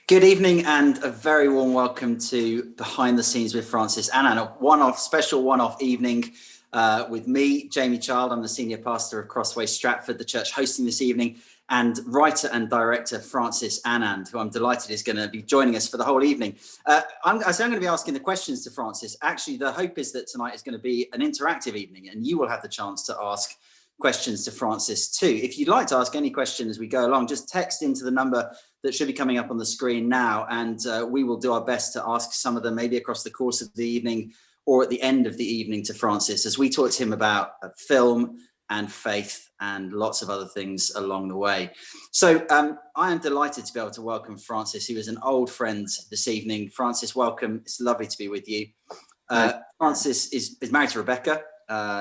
Good evening and a very warm welcome to Behind the Scenes with Francis Annan, a special one-off evening with me, Jamie Child. I'm the senior pastor of Crossway, Stratford, the church hosting this evening, and writer and director Francis Annan, who I'm delighted is going to be joining us for the whole evening. I'm going to be asking the questions to Francis. Actually, the hope is that tonight is going to be an interactive evening and you will have the chance to ask questions to Francis too. If you'd like to ask any question as we go along, just text into the number that should be coming up on the screen now, and we will do our best to ask some of them maybe across the course of the evening or at the end of the evening to Francis as we talk to him about film and faith and lots of other things along the way. So I am delighted to be able to welcome Francis, who is an old friend this evening. Francis, welcome. It's lovely to be with you. Francis is married to Rebecca.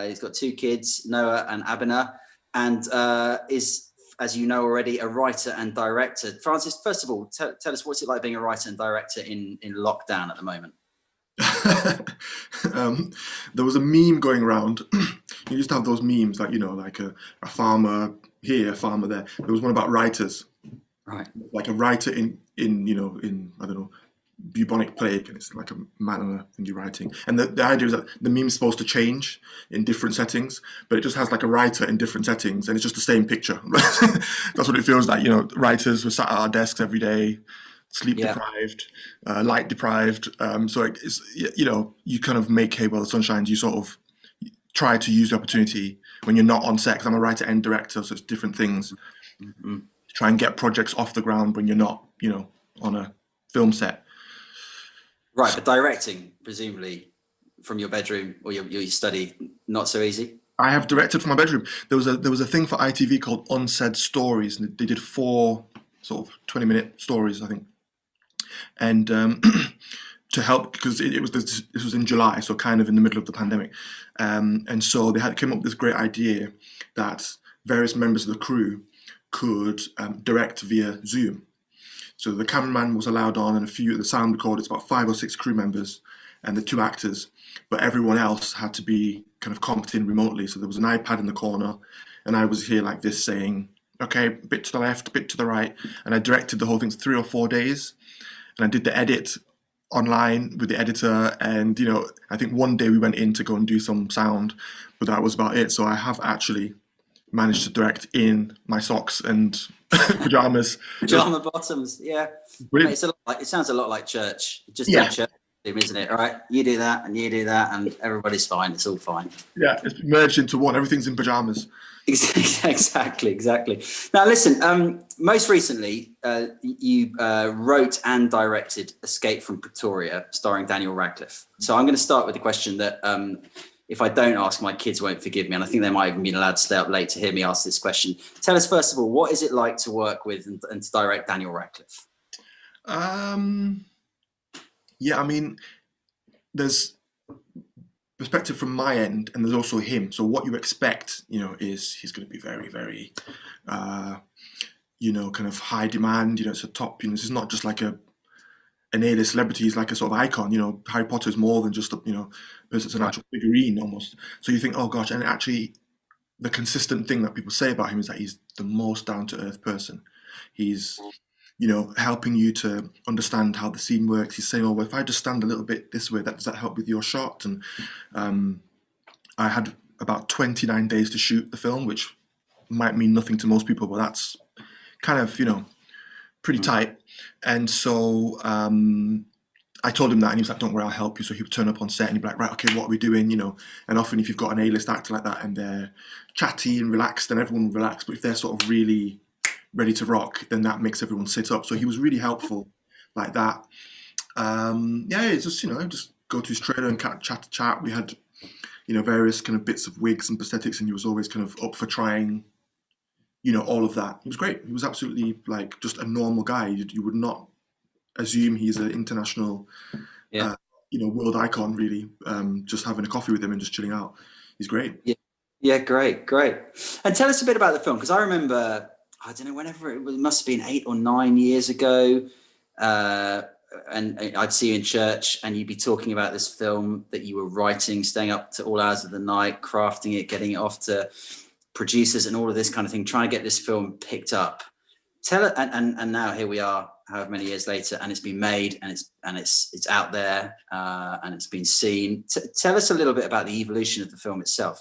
He's got two kids, Noah and Abner, and is, as you know already, a writer and director. Francis, first of all, tell us what's it like being a writer and director in lockdown at the moment? There was a meme going around. You used to have those memes, like, like a farmer here, a farmer there. There was one about writers, right? Like a writer in I don't know, bubonic plague, and it's like a man on a thingy writing. And the idea is that the meme's supposed to change in different settings, but it just has like a writer in different settings, and it's just the same picture. That's what it feels like. Writers were sat at our desks every day, sleep deprived, light deprived. So it's, you kind of make hay while the sun shines. You sort of try to use the opportunity when you're not on set, 'cause I'm a writer and director, so it's different things. Mm-hmm. Try and get projects off the ground when you're not, on a film set. Right, but directing, presumably from your bedroom or your study, not so easy? I have directed from my bedroom. There was a thing for ITV called Unsaid Stories, and they did 4 sort of 20-minute stories, I think. And to help, because this was in July, so kind of in the middle of the pandemic. And so they came up with this great idea that various members of the crew could direct via Zoom. So the cameraman was allowed on, and a few of the sound recorders, about 5 or 6 crew members and the 2 actors, but everyone else had to be kind of comped in remotely. So there was an iPad in the corner, and I was here like this saying, okay, bit to the left, bit to the right. And I directed the whole thing for 3 or 4 days. And I did the edit online with the editor. And, I think one day we went in to go and do some sound, but that was about it. So I have actually managed to direct in my socks and pajamas. Pajama bottoms, yeah. It sounds a lot like church. Just do church, isn't it? All right, you do that and you do that, and everybody's fine. It's all fine. Yeah, it's merged into one. Everything's in pajamas. Exactly. Now, listen. Most recently, you wrote and directed Escape from Pretoria, starring Daniel Radcliffe. So I'm going to start with the question that, if I don't ask, my kids won't forgive me, and I think they might even be allowed to stay up late to hear me ask this question. Tell us, first of all, what is it like to work with and to direct Daniel Radcliffe? Yeah, I mean, there's perspective from my end, and there's also him. So what you expect, is he's going to be very, very, kind of high demand. It's a top. This is not just like an A-list celebrity. He's like a sort of icon. Harry Potter is more than just a person. It's an actual figurine almost. So you think, oh gosh, and actually, the consistent thing that people say about him is that he's the most down-to-earth person. He's helping you to understand how the scene works. He's saying, oh, well, if I just stand a little bit this way, does that help with your shot? And I had about 29 days to shoot the film, which might mean nothing to most people, but that's kind of, pretty tight. And so I told him that, and he was like, don't worry, I'll help you. So he would turn up on set and he'd be like, right, okay, what are we doing? And often if you've got an A-list actor like that and they're chatty and relaxed, then everyone will relax. But if they're sort of really ready to rock, then that makes everyone sit up. So he was really helpful like that. It's just, just go to his trailer and chat. We had, various kind of bits of wigs and prosthetics, and he was always kind of up for trying, all of that. It was great. He was absolutely like just a normal guy. You would not assume he's an international, world icon, really. Just having a coffee with him and just chilling out. He's great. Yeah, great. And tell us a bit about the film, because I remember, I don't know, whenever it must have been 8 or 9 years ago, and I'd see you in church and you'd be talking about this film that you were writing, staying up to all hours of the night, crafting it, getting it off to producers and all of this kind of thing, trying to get this film picked up. And now here we are however many years later, and it's been made, and it's out there, and it's been seen. Tell us a little bit about the evolution of the film itself.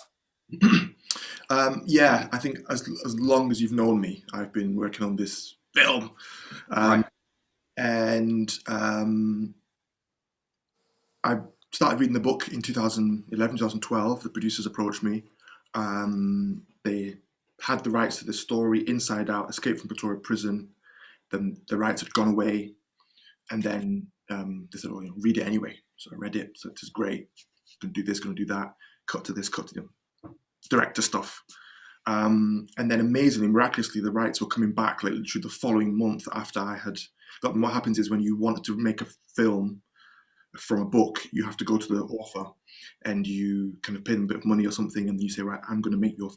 Yeah, I think as long as you've known me, I've been working on this film. Right. And I started reading the book in 2011, 2012. The producers approached me. They had the rights to the story inside out, Escape from Pretoria prison. Then the rights had gone away. And then they said, "Oh, read it anyway." So I read it. So it was great. Going to do this, going to do that. Cut to this, cut to the director stuff. And then amazingly, miraculously, the rights were coming back like literally the following month after I had got them. What happens is when you want to make a film from a book, you have to go to the author and you kind of pay them a bit of money or something, and you say, right, I'm going to make your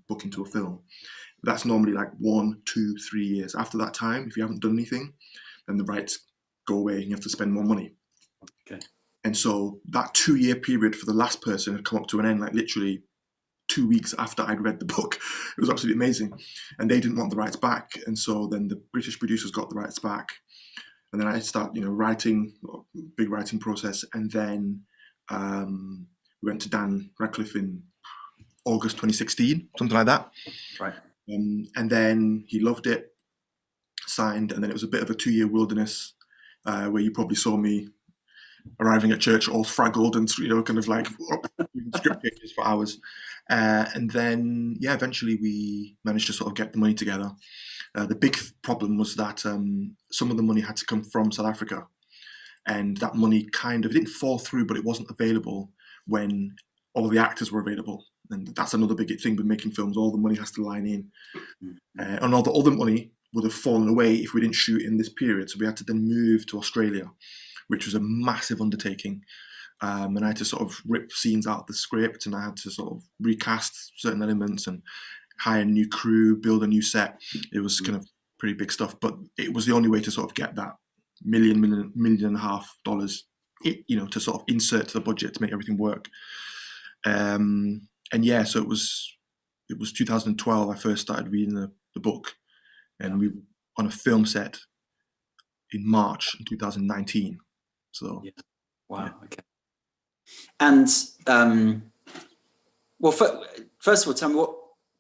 book into a film. That's normally like 1, 2, 3 years. After that time, if you haven't done anything, then the rights go away and you have to spend more money. Okay. And so that 2-year period for the last person had come up to an end, like literally 2 weeks after I'd read the book. It was absolutely amazing. And they didn't want the rights back. And so then the British producers got the rights back. And then I started, writing, big writing process. And then we went to Dan Radcliffe in August 2016, something like that. Right. And then he loved it, signed. And then it was a bit of a 2-year wilderness where you probably saw me arriving at church all fraggled and kind of like script pages for hours, and then eventually we managed to sort of get the money together. The big problem was that some of the money had to come from South Africa, and that money kind of didn't fall through, but it wasn't available when all the actors were available. And that's another big thing with making films. All the money has to line in, and all the other money would have fallen away if we didn't shoot in this period. So we had to then move to Australia, which was a massive undertaking. And I had to sort of rip scenes out of the script, and I had to sort of recast certain elements and hire a new crew, build a new set. It was kind of pretty big stuff, but it was the only way to sort of get that million and a half dollars, to sort of insert to the budget to make everything work. So it was 2012 I first started reading the book, and we were on a film set in March in 2019. So Wow. Yeah. Okay. And first of all, tell me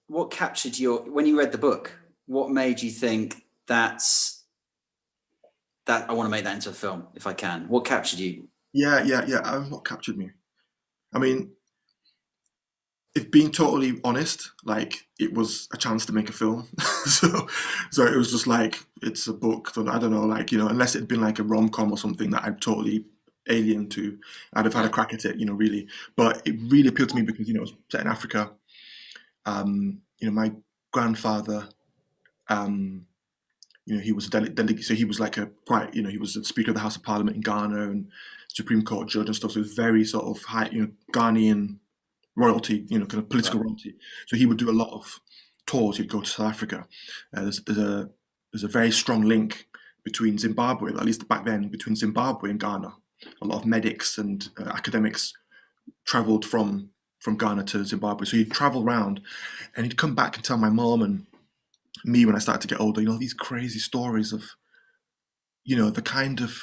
what captured when you read the book. What made you think that I want to make that into a film if I can? What captured you? Yeah. What captured me? I mean, if being totally honest, like it was a chance to make a film. so it was just like, it's a book. So I don't know, like, unless it'd been like a rom-com or something that I'd totally alien to, I'd have had a crack at it, really. But it really appealed to me because, it was set in Africa. My grandfather, he was a delegate, so he was like he was the Speaker of the House of Parliament in Ghana and Supreme Court judge and stuff. So it was very sort of high, Ghanaian royalty, kind of political royalty. So he would do a lot of tours. He'd go to South Africa. There's a very strong link between Zimbabwe, at least back then, between Zimbabwe and Ghana. A lot of medics and academics travelled from Ghana to Zimbabwe. So he'd travel around, and he'd come back and tell my mom and me when I started to get older, these crazy stories of, the kind of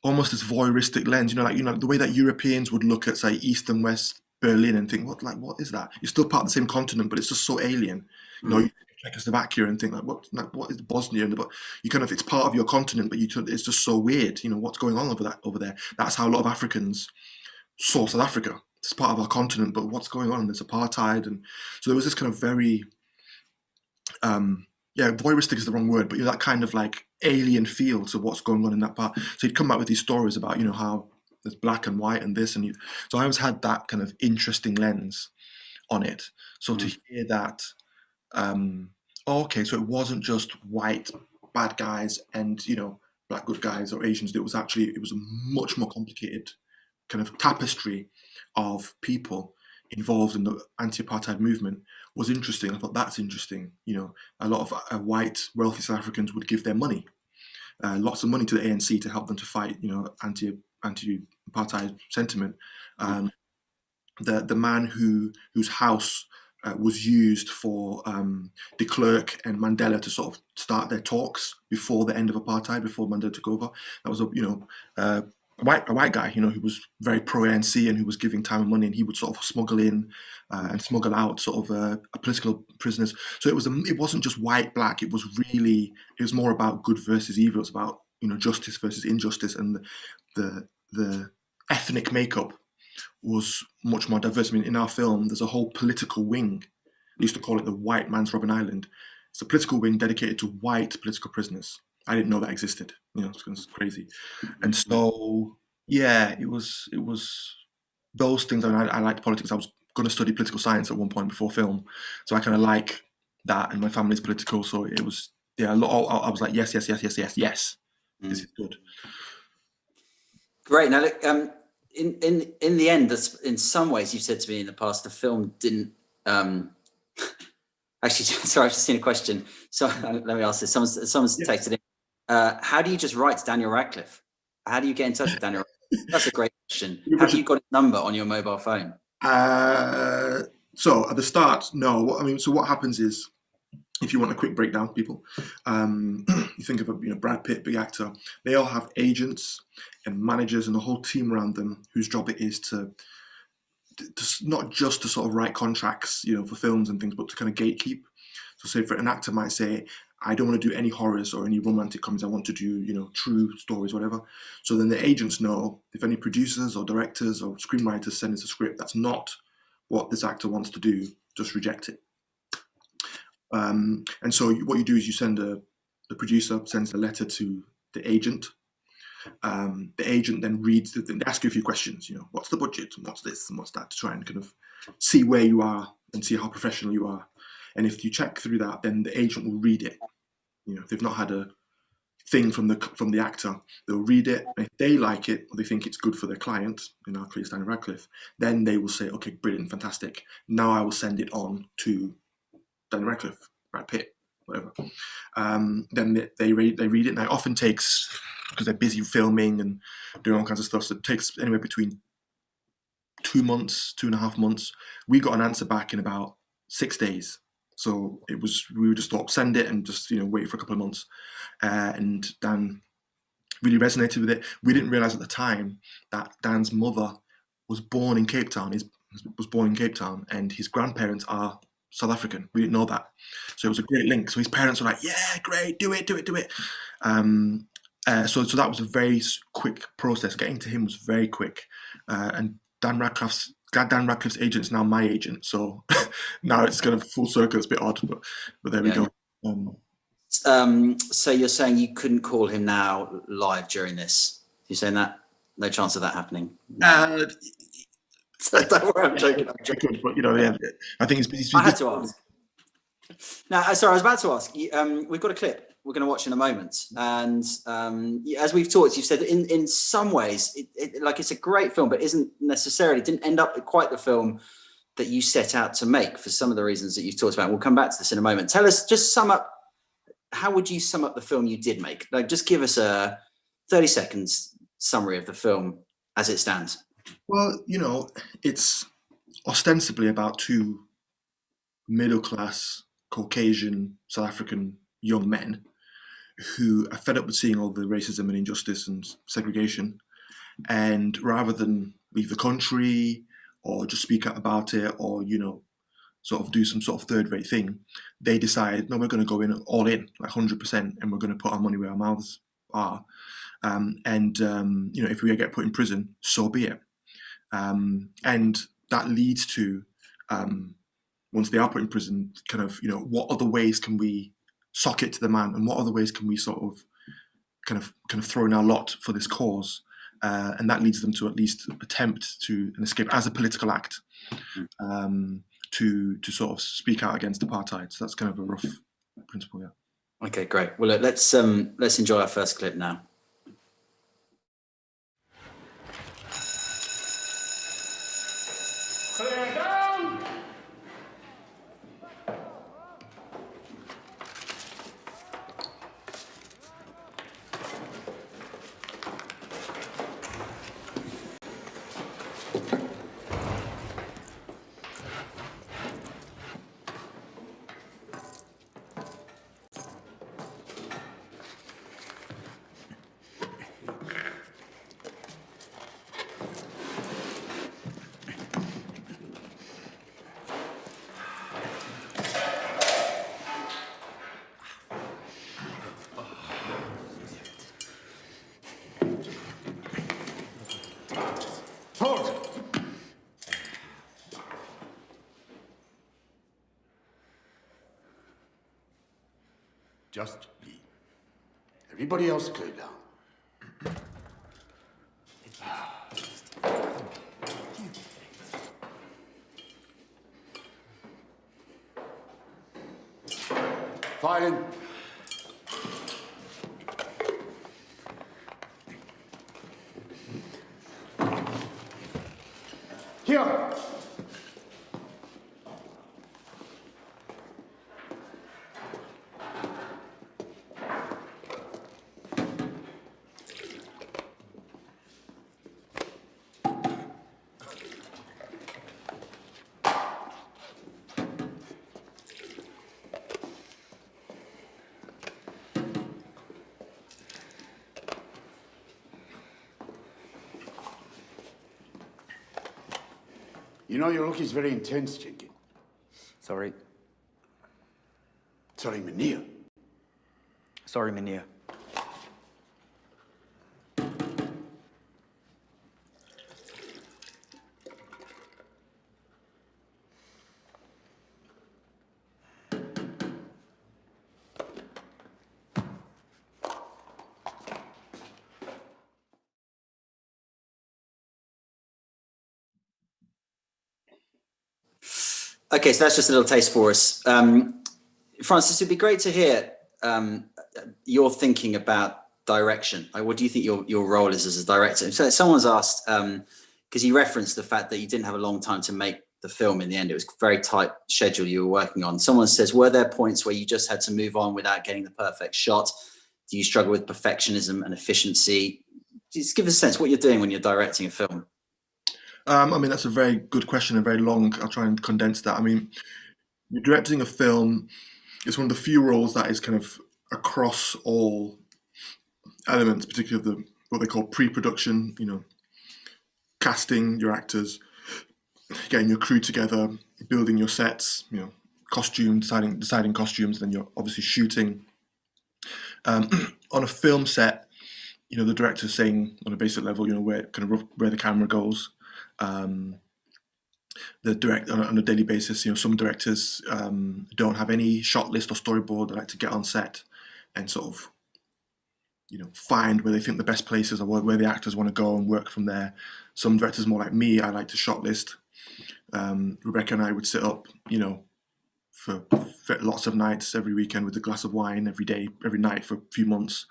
almost this voyeuristic lens, the way that Europeans would look at, say, East and West Berlin and think, what is that? You're still part of the same continent, but it's just so alien. You Czechoslovakia and think what is Bosnia? But you kind of, it's part of your continent, but it's just so weird. What's going on over there? That's how a lot of Africans saw South Africa. It's part of our continent, but what's going on? There's apartheid, and so there was this kind of very, voyeuristic is the wrong word, but that kind of like alien feel to what's going on in that part. So he'd come back with these stories about, how there's black and white and this, and so I always had that kind of interesting lens on it. So to hear that, okay, so it wasn't just white bad guys and black good guys or Asians. It was a much more complicated kind of tapestry of people involved in the anti-apartheid movement was interesting. I thought that's interesting. A lot of white wealthy South Africans would give their money, lots of money to the ANC to help them to fight, anti-apartheid sentiment. The man whose house was used for de Klerk and Mandela to sort of start their talks before the end of apartheid, before Mandela took over. That was a white guy, who was very pro ANC and who was giving time and money, and he would sort of smuggle in and smuggle out sort of political prisoners. So it wasn't just white black. It was more about good versus evil. It was about justice versus injustice, and the ethnic makeup was much more diverse. I mean, in our film, there's a whole political wing. We used to call it the white man's Robben Island. It's a political wing dedicated to white political prisoners. I didn't know that existed. It's crazy. And so, yeah, it was those things. I mean, I liked politics. I was going to study political science at one point before film, so I kind of like that. And my family's political, so it was I was like, yes. This is good. Great. Now, look, in the end, in some ways, you said to me in the past, the film didn't. Actually, sorry, I've just seen a question. So let me ask this. Someone's texted in. How do you just write to Daniel Radcliffe? How do you get in touch with Daniel Radcliffe? That's a great question. Have you got his number on your mobile phone? So at the start, no. I mean, so what happens is, if you want a quick breakdown, people, you think of Brad Pitt, big actor. They all have agents and managers and a whole team around them whose job it is to not just to sort of write contracts, for films and things, but to kind of gatekeep. So, say for an actor might say, I don't want to do any horrors or any romantic comedies. I want to do, true stories, whatever. So then the agents know if any producers or directors or screenwriters send us a script that's not what this actor wants to do, just reject it. And so what you do is you send the producer sends a letter to the agent. The agent then reads, they ask you a few questions, what's the budget and what's this and what's that, to try and kind of see where you are and see how professional you are. And if you check through that, then the agent will read it. If they've not had a thing from the actor, they'll read it. And if they like it, or they think it's good for their client, in our case, Daniel Radcliffe, then they will say, okay, brilliant, fantastic. Now I will send it on to Daniel Radcliffe, Brad Pitt, whatever. Then they read it, and it often takes, because they're busy filming and doing all kinds of stuff, so it takes anywhere between 2 months, 2.5 months. We got an answer back in about 6 days. So we just thought, send it and just wait for a couple of months. And Dan really resonated with it. We didn't realize at the time that Dan's mother was born in Cape Town. Was born in Cape Town, and his grandparents are South African. We didn't know that. So it was a great link. So his parents were like, yeah, great, do it. So that was a very quick process. Getting to him was very quick. And Dan Radcliffe's agent's now my agent. So now it's kind of full circle. It's a bit odd, but there we go. So you're saying you couldn't call him now live during this? You're saying that? No chance of that happening? Don't worry, I'm joking. But I think he's I had to ask. Now, sorry, I was about to ask. We've got a clip we're going to watch in a moment, and as we've talked, you've said in some ways, it's a great film, but didn't end up quite the film that you set out to make for some of the reasons that you've talked about. We'll come back to this in a moment. Tell us, just sum up. How would you sum up the film you did make? Just give us a 30 seconds summary of the film as it stands. Well, it's ostensibly about two middle-class Caucasian South African young men who are fed up with seeing all the racism and injustice and segregation, and rather than leave the country or just speak out about it or sort of do some sort of third-rate thing, they decide, no, we're going to go in all in, like 100%, and we're going to put our money where our mouths are. If we get put in prison, so be it. And that leads to, once they are put in prison, kind of, what other ways can we sock it to the man, and what other ways can we sort of kind of throw in our lot for this cause? And that leads them to at least attempt to an escape as a political act, to sort of speak out against apartheid. So that's kind of a rough principle, yeah. Okay, great. Well, look, let's enjoy our first clip now. Just me. Everybody else clear down. Filing. Here. You know, your look is very intense, Jenkins. Sorry. Sorry, Mania. Sorry, Mania. Okay, so that's just a little taste for us. Francis, it'd be great to hear your thinking about direction. Like, what do you think your role is as a director? So someone's asked, because you referenced the fact that you didn't have a long time to make the film in the end. It was a very tight schedule you were working on. Someone says, were there points where you just had to move on without getting the perfect shot? Do you struggle with perfectionism and efficiency? Just give us a sense what you're doing when you're directing a film. I mean, that's a very good question and very long. I'll try and condense that. I mean, you're directing a film. It's one of the few roles that is kind of across all elements, particularly of what they call pre-production. You know, casting your actors, getting your crew together, building your sets. You know, costumes, deciding costumes. Then you're obviously shooting. On a film set, you know, the director's saying on a basic level, you know, where the camera goes. The direct on a daily basis, you know, some directors don't have any shot list or storyboard. They like to get on set and sort of, you know, find where they think the best places or where the actors want to go and work from there. Some directors more like me. I like to shot list. Rebecca and I would sit up, you know, for lots of nights every weekend with a glass of wine every day, every night for a few months,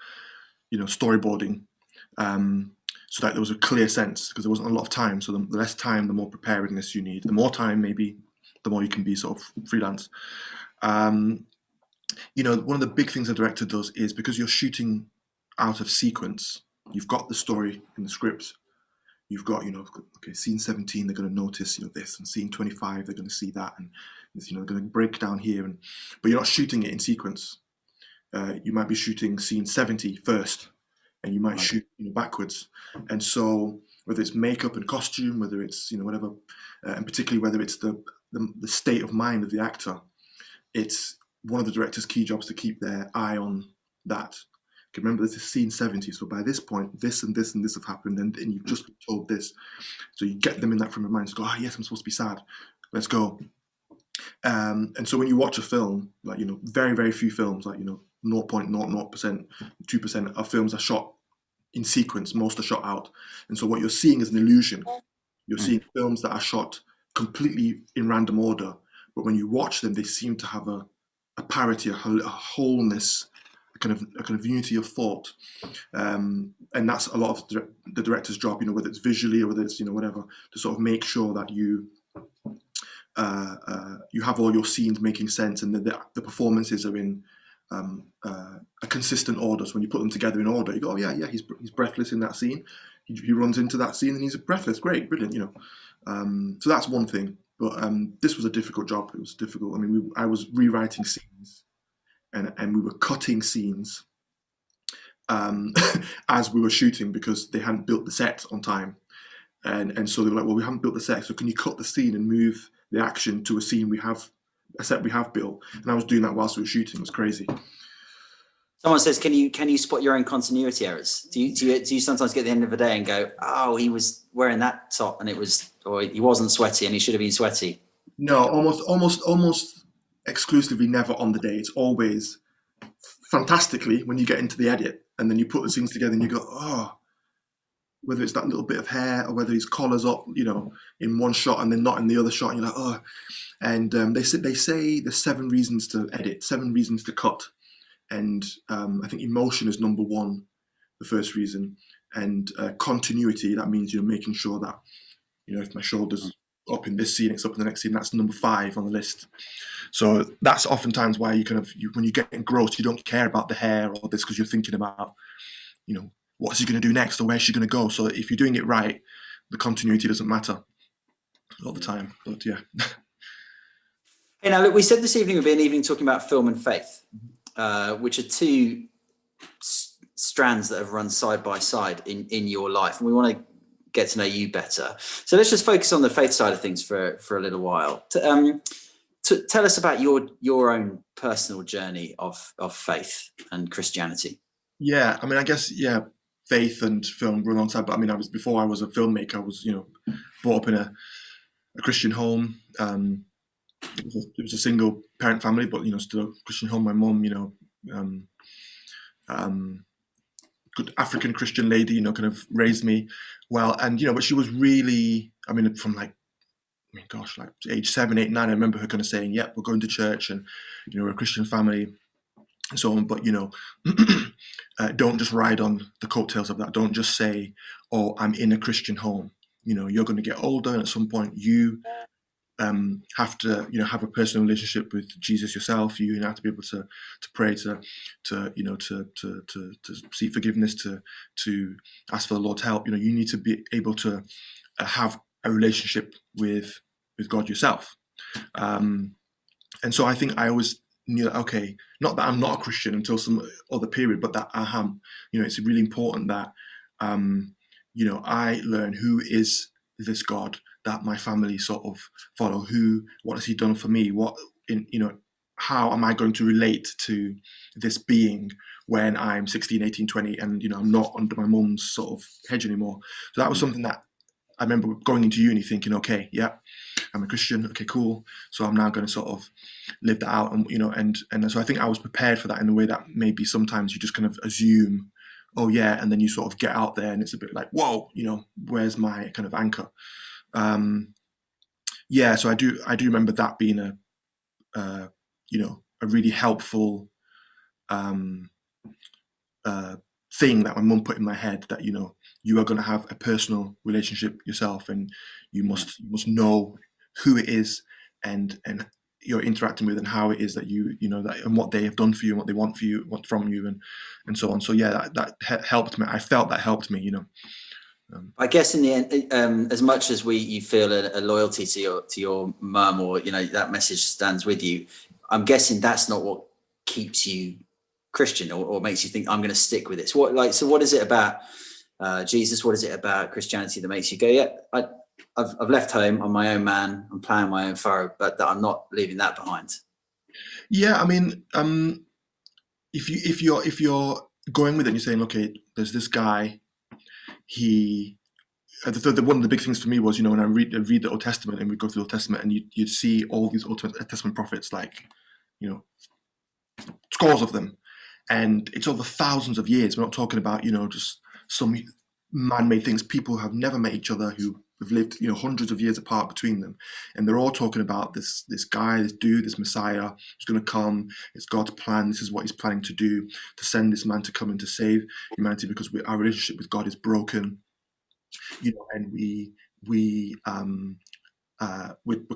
you know, storyboarding. So that there was a clear sense, because there wasn't a lot of time. So the less time, the more preparedness you need. The more time, maybe, the more you can be sort of freelance. You know, one of the big things a director does is, because you're shooting out of sequence, you've got the story in the script. You've got, you know, okay, scene 17, they're going to notice, you know, this, and scene 25, they're going to see that, and you know, they're going to break down here, but you're not shooting it in sequence. You might be shooting scene 70 first, and you might shoot, you know, backwards. And so whether it's makeup and costume, whether it's, you know, whatever, and particularly whether it's the state of mind of the actor, it's one of the director's key jobs to keep their eye on that. Okay, remember, this is scene 70, so by this point, this and this and this have happened, and you've just been told this. So you get them in that frame of mind to go, yes, I'm supposed to be sad. Let's go. And so when you watch a film, like, you know, very, very few films, like, you know, 0.00%, 2% of films are shot in sequence. Most are shot out. And so what you're seeing is an illusion. You're seeing films that are shot completely in random order, but when you watch them, they seem to have a parity, a wholeness, a kind of unity of thought. And that's a lot of the director's job, you know, whether it's visually or whether it's, you know, whatever, to sort of make sure that you have all your scenes making sense, and the performances are in a consistent order. So when you put them together in order, you go, oh yeah, he's breathless in that scene. He runs into that scene and he's breathless. Great, brilliant, you know. So that's one thing. But this was a difficult job. It was difficult. I mean, I was rewriting scenes, and we were cutting scenes as we were shooting, because they hadn't built the set on time. And so they were like, well, we haven't built the set, so can you cut the scene and move the action to a set we have built? And I was doing that whilst we were shooting. It was crazy. Someone says, can you spot your own continuity errors? Do you sometimes get to the end of the day and go, oh, he was wearing that top and or he wasn't sweaty and he should have been sweaty? No, almost exclusively never on the day. It's always fantastically when you get into the edit, and then you put the scenes together and you go, oh, whether it's that little bit of hair or whether his collar's up, in one shot and then not in the other shot, and you're like, oh. And they say there's 7 reasons to edit, 7 reasons to cut, and I think emotion is number 1, the first reason, and continuity. That means you're making sure that if my shoulder's up in this scene, it's up in the next scene. That's number 5 on the list. So that's oftentimes why when you get engrossed, you don't care about the hair or this because you're thinking about, what's he going to do next or where's she going to go. So if you're doing it right, the continuity doesn't matter all the time. But yeah. Hey, now look, we said this evening would be an evening talking about film and faith, which are 2 strands that have run side by side in your life, and we want to get to know you better. So let's just focus on the faith side of things for a little while. To tell us about your own personal journey of faith and Christianity. Yeah, I mean, I guess faith and film run alongside. But I mean, before I was a filmmaker, I was brought up in a Christian home. It was a single parent family, but still a Christian home. My mum, good African Christian lady, kind of raised me well, and but she was really, I mean, from like age 7, 8, 9, I remember her kind of saying, "Yep, we're going to church, and we're a Christian family." And so on, but don't just ride on the coattails of that. Don't just say, "Oh, I'm in a Christian home." You're going to get older, and at some point, you have to have a personal relationship with Jesus yourself. You have to be able to pray, to seek forgiveness, to ask for the Lord's help. You need to be able to have a relationship with God yourself. And so I think I always knew that, okay, not that I'm not a Christian until some other period, but that I am. It's really important that I learn who is this God that my family sort of follow. What has he done for me? How am I going to relate to this being when I'm 16, 18, 20, and I'm not under my mum's sort of hedge anymore? So that was something that I remember going into uni thinking, okay, yeah, I'm a Christian, okay, cool. So I'm now going to sort of live that out, and so I think I was prepared for that in a way that maybe sometimes you just kind of assume, oh yeah, and then you sort of get out there and it's a bit like, whoa, where's my kind of anchor? So I do remember that being a really helpful thing that my mum put in my head, that you are going to have a personal relationship yourself, and you must know who it is and you're interacting with, and how it is that that, and what they have done for you and what they want from you, and so on. So yeah, that helped me. I felt that helped me. I guess in the end, as much as you feel a loyalty to your mum, or that message stands with you, I'm guessing that's not what keeps you Christian, or makes you think I'm going to stick with this. So what is it about Jesus? What is it about Christianity that makes you go, yeah, I've left home, I'm my own man, I'm ploughing my own furrow, but that I'm not leaving that behind? Yeah, I mean, if you're going with it and you're saying, okay, there's this guy, one of the big things for me was, when I read the Old Testament, and we go through the Old Testament, and you'd see all these Old Testament prophets, like, scores of them, and it's over thousands of years. We're not talking about, just some man-made things. People who have never met each other, who have lived, hundreds of years apart between them, and they're all talking about this guy, this dude, this Messiah who's going to come. It's God's plan. This is what he's planning to do, to send this man to come and to save humanity, because our relationship with God is broken, and we're kind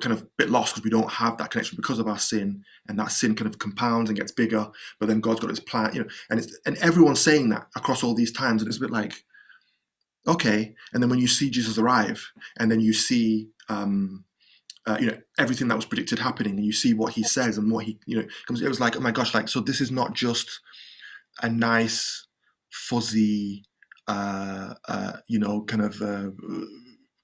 of a bit lost because we don't have that connection because of our sin, and that sin kind of compounds and gets bigger. But then God's got his plan, and everyone's saying that across all these times, and it's a bit like, okay. And then when you see Jesus arrive, and then you see everything that was predicted happening, and you see what he says and what he comes, it was like, oh my gosh, like, so this is not just a nice fuzzy kind of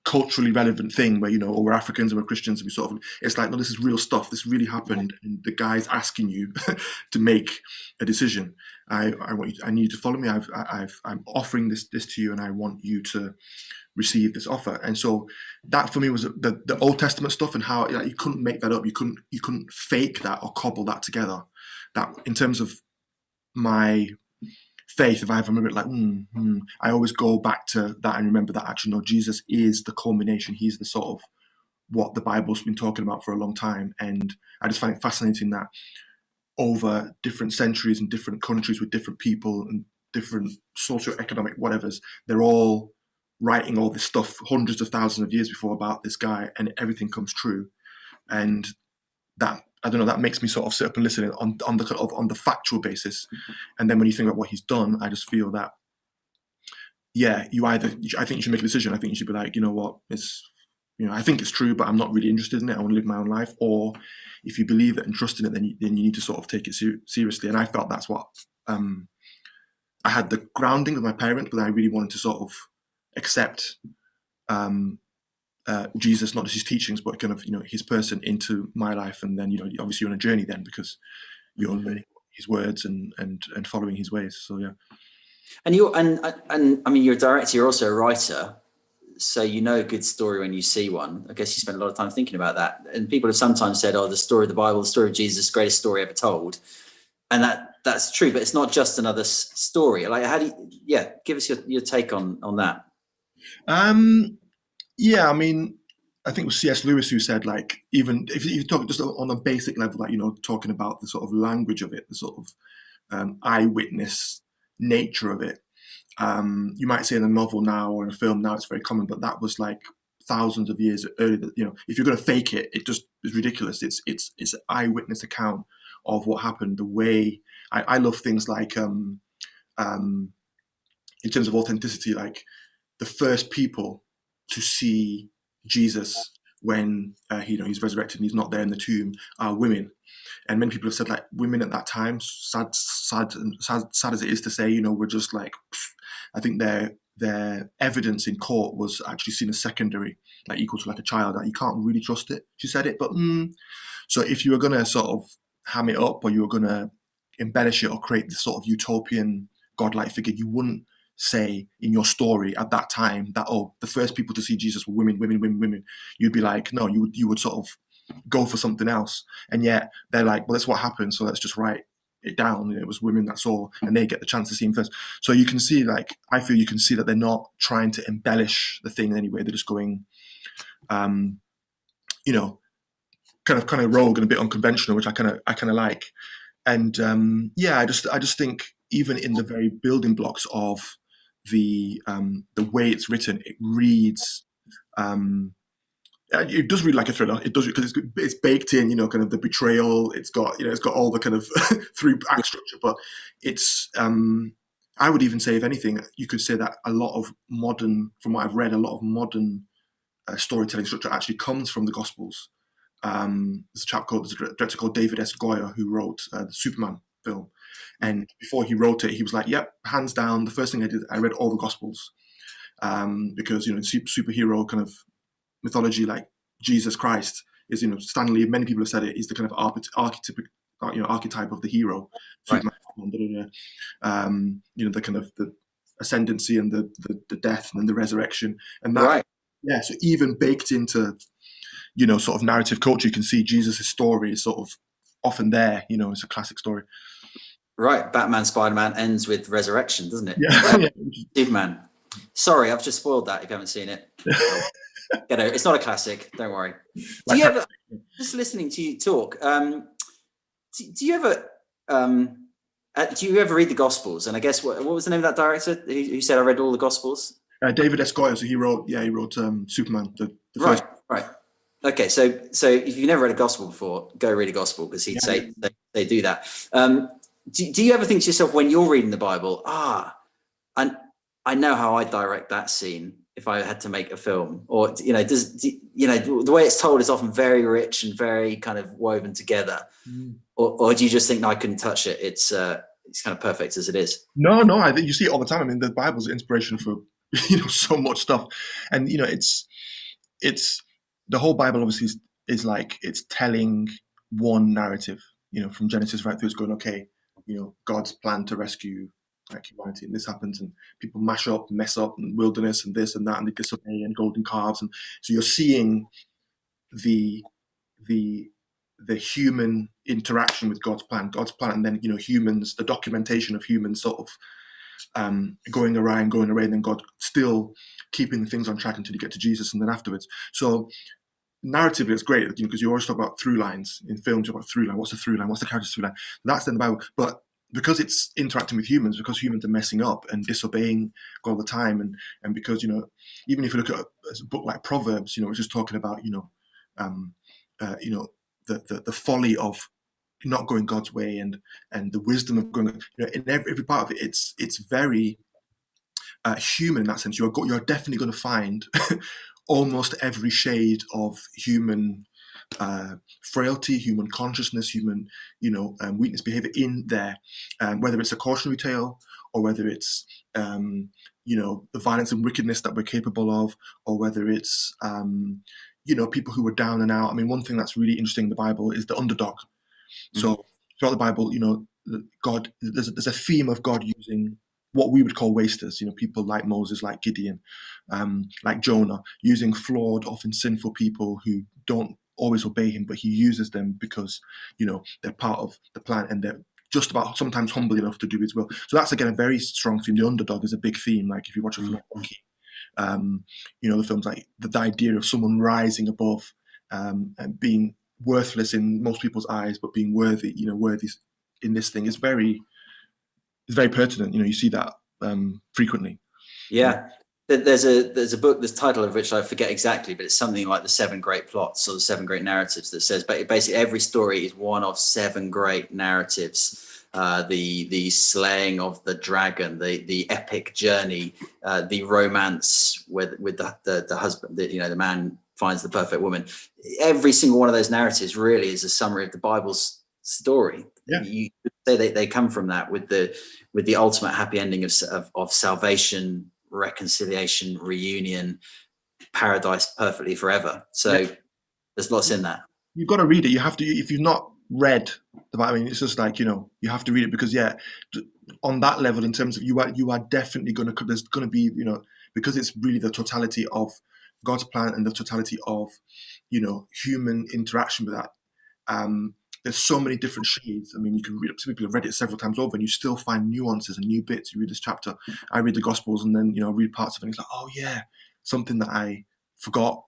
culturally relevant thing where we're Africans and we're Christians, and we sort of, it's like, no, this is real stuff. This really happened, and the guy's asking you to make a decision. I need you to follow me. I'm offering this to you, and I want you to receive this offer. And so that for me was the Old Testament stuff, and how you couldn't make that up. You couldn't fake that or cobble that together. That in terms of my faith, if I ever remember it, like, I always go back to that and remember that actually, no, Jesus is the culmination. He's the sort of what the Bible's been talking about for a long time. And I just find it fascinating that over different centuries and different countries with different people and different socio-economic whatevers, they're all writing all this stuff hundreds of thousands of years before about this guy, and everything comes true. And that, I don't know, that makes me sort of sit up and listen on the factual basis. And then when you think about what he's done, I just feel that, yeah, I think you should make a decision. I think you should be like, you know what, I think it's true, but I'm not really interested in it. I want to live my own life. Or if you believe it and trust in it, then you need to sort of take it seriously. And I felt that's what I had the grounding of my parents, but I really wanted to sort of accept Jesus, not just his teachings, but kind of his person into my life. And then obviously you're on a journey then, because you're learning his words and following his ways. So yeah. And I mean, you're a director. You're also a writer. So a good story when you see one. I guess you spend a lot of time thinking about that. And people have sometimes said, "Oh, the story of the Bible, the story of Jesus, greatest story ever told," and that's true. But it's not just another story. Like, how do you? Give us your take on that. Yeah, I mean, I think it was C.S. Lewis who said, like, even if you talk just on a basic level, like talking about the sort of language of it, the sort of eyewitness nature of it. You might say in a novel now or in a film now it's very common, but that was like thousands of years earlier. If you're going to fake it, it just is ridiculous. It's an eyewitness account of what happened. The way I love things like in terms of authenticity, like the first people to see Jesus when he's resurrected and he's not there in the tomb are women. And many people have said, like, women at that time, sad as it is to say, were just like, I think their evidence in court was actually seen as secondary, like equal to like a child. Like, you can't really trust it. She said it, but so if you were going to sort of ham it up, or you were going to embellish it or create this sort of utopian godlike figure, you wouldn't say in your story at that time that, oh, the first people to see Jesus were women. You'd be like, no, you would sort of go for something else. And yet they're like, well, that's what happened, so let's just write it down. It was women that saw, and they get the chance to see him first. So you can see, like, I feel you can see that they're not trying to embellish the thing in any way. They're just going, kind of rogue and a bit unconventional, which I kind of like. And I just think even in the very building blocks of the way it's written, it reads. It does read like a thriller. It does, because it's baked in, kind of the betrayal. It's got all the kind of three act structure. But it's, I would even say, if anything, you could say that a lot of modern, from what I've read, a lot of modern storytelling structure actually comes from the Gospels. There's a director called David S. Goyer who wrote the Superman film, and before he wrote it, he was like, "Yep, hands down, the first thing I did, I read all the Gospels," because superhero kind of mythology, like Jesus Christ is, Stanley, many people have said it, is the kind of archetype of the hero. Right. Superman, the kind of the ascendancy and the death and then the resurrection, and that, Right. yeah. So even baked into, sort of narrative culture, you can see Jesus' story is sort of often there. It's a classic story. Right. Batman, Spider-Man ends with resurrection, doesn't it? Yeah. Superman. Sorry, I've just spoiled that if you haven't seen it. It's not a classic. Don't worry. Do you ever, just listening to you talk, do you ever read the Gospels? And I guess what was the name of that director who said I read all the Gospels? David S. Goyer. So he wrote Superman. The first. Right. Okay. So if you've never read a Gospel before, go read a Gospel, because he'd say they do that. Do you ever think to yourself when you're reading the Bible, I know how I'd direct that scene if I had to make a film? Or the way it's told is often very rich and very kind of woven together. Or do you just think, no, I couldn't touch it? It's kind of perfect as it is. No, I think you see it all the time. I mean, the Bible's an inspiration for so much stuff, and it's the whole Bible obviously is like, it's telling one narrative, from Genesis right through. It's going, okay, God's plan to rescue like humanity, and this happens, and people mess up, and wilderness, and this and that, and they disobey, and golden calves, and so you're seeing the the human interaction with God's plan, and then humans, the documentation of humans sort of going awry, and then God still keeping things on track until you get to Jesus, and then afterwards. So narratively, it's great, because you always talk about through lines in films. You talk about through line. What's the through line? What's the character's through line? That's in the Bible, but because it's interacting with humans, because humans are messing up and disobeying God all the time, and because even if you look at a book like Proverbs, it's just talking about the folly of not going God's way, and the wisdom of going. In every part of it, it's very human in that sense. You're definitely going to find almost every shade of human frailty, human consciousness, human weakness, behavior in there, whether it's a cautionary tale, or whether it's the violence and wickedness that we're capable of, or whether it's people who are down and out. I mean, one thing that's really interesting in the Bible is the underdog. So throughout the Bible, God, there's a theme of God using what we would call wasters, people like Moses, like Gideon, like Jonah, using flawed, often sinful people who don't always obey him, but he uses them because, they're part of the plan, and they're just about sometimes humble enough to do his will. So that's, again, a very strong theme. The underdog is a big theme. Like if you watch a film like Rocky, the films like the idea of someone rising above and being worthless in most people's eyes, but being worthy, worthy in this thing is very pertinent. You see that frequently. Yeah. There's a book, the title of which I forget exactly, but it's something like the 7 Great Plots or the 7 Great Narratives, that says basically every story is one of 7 great narratives. The slaying of the dragon, the epic journey, the romance with the husband, the man finds the perfect woman. Every single one of those narratives really is a summary of the Bible's story. Yeah. You could say they come from that, with the ultimate happy ending of salvation, reconciliation, reunion, paradise perfectly forever. So there's lots in that. You've got to read it. You have to, if you've not read the Bible. I mean, it's just like, you have to read it, because on that level, in terms of you are definitely there's going to be, because it's really the totality of God's plan and the totality of, human interaction with that. There's so many different shades. I mean, you can read it. Some people have read it several times over, and you still find nuances and new bits. You read this chapter. I read the Gospels, and then read parts of it. And it's like, oh yeah, something that I forgot.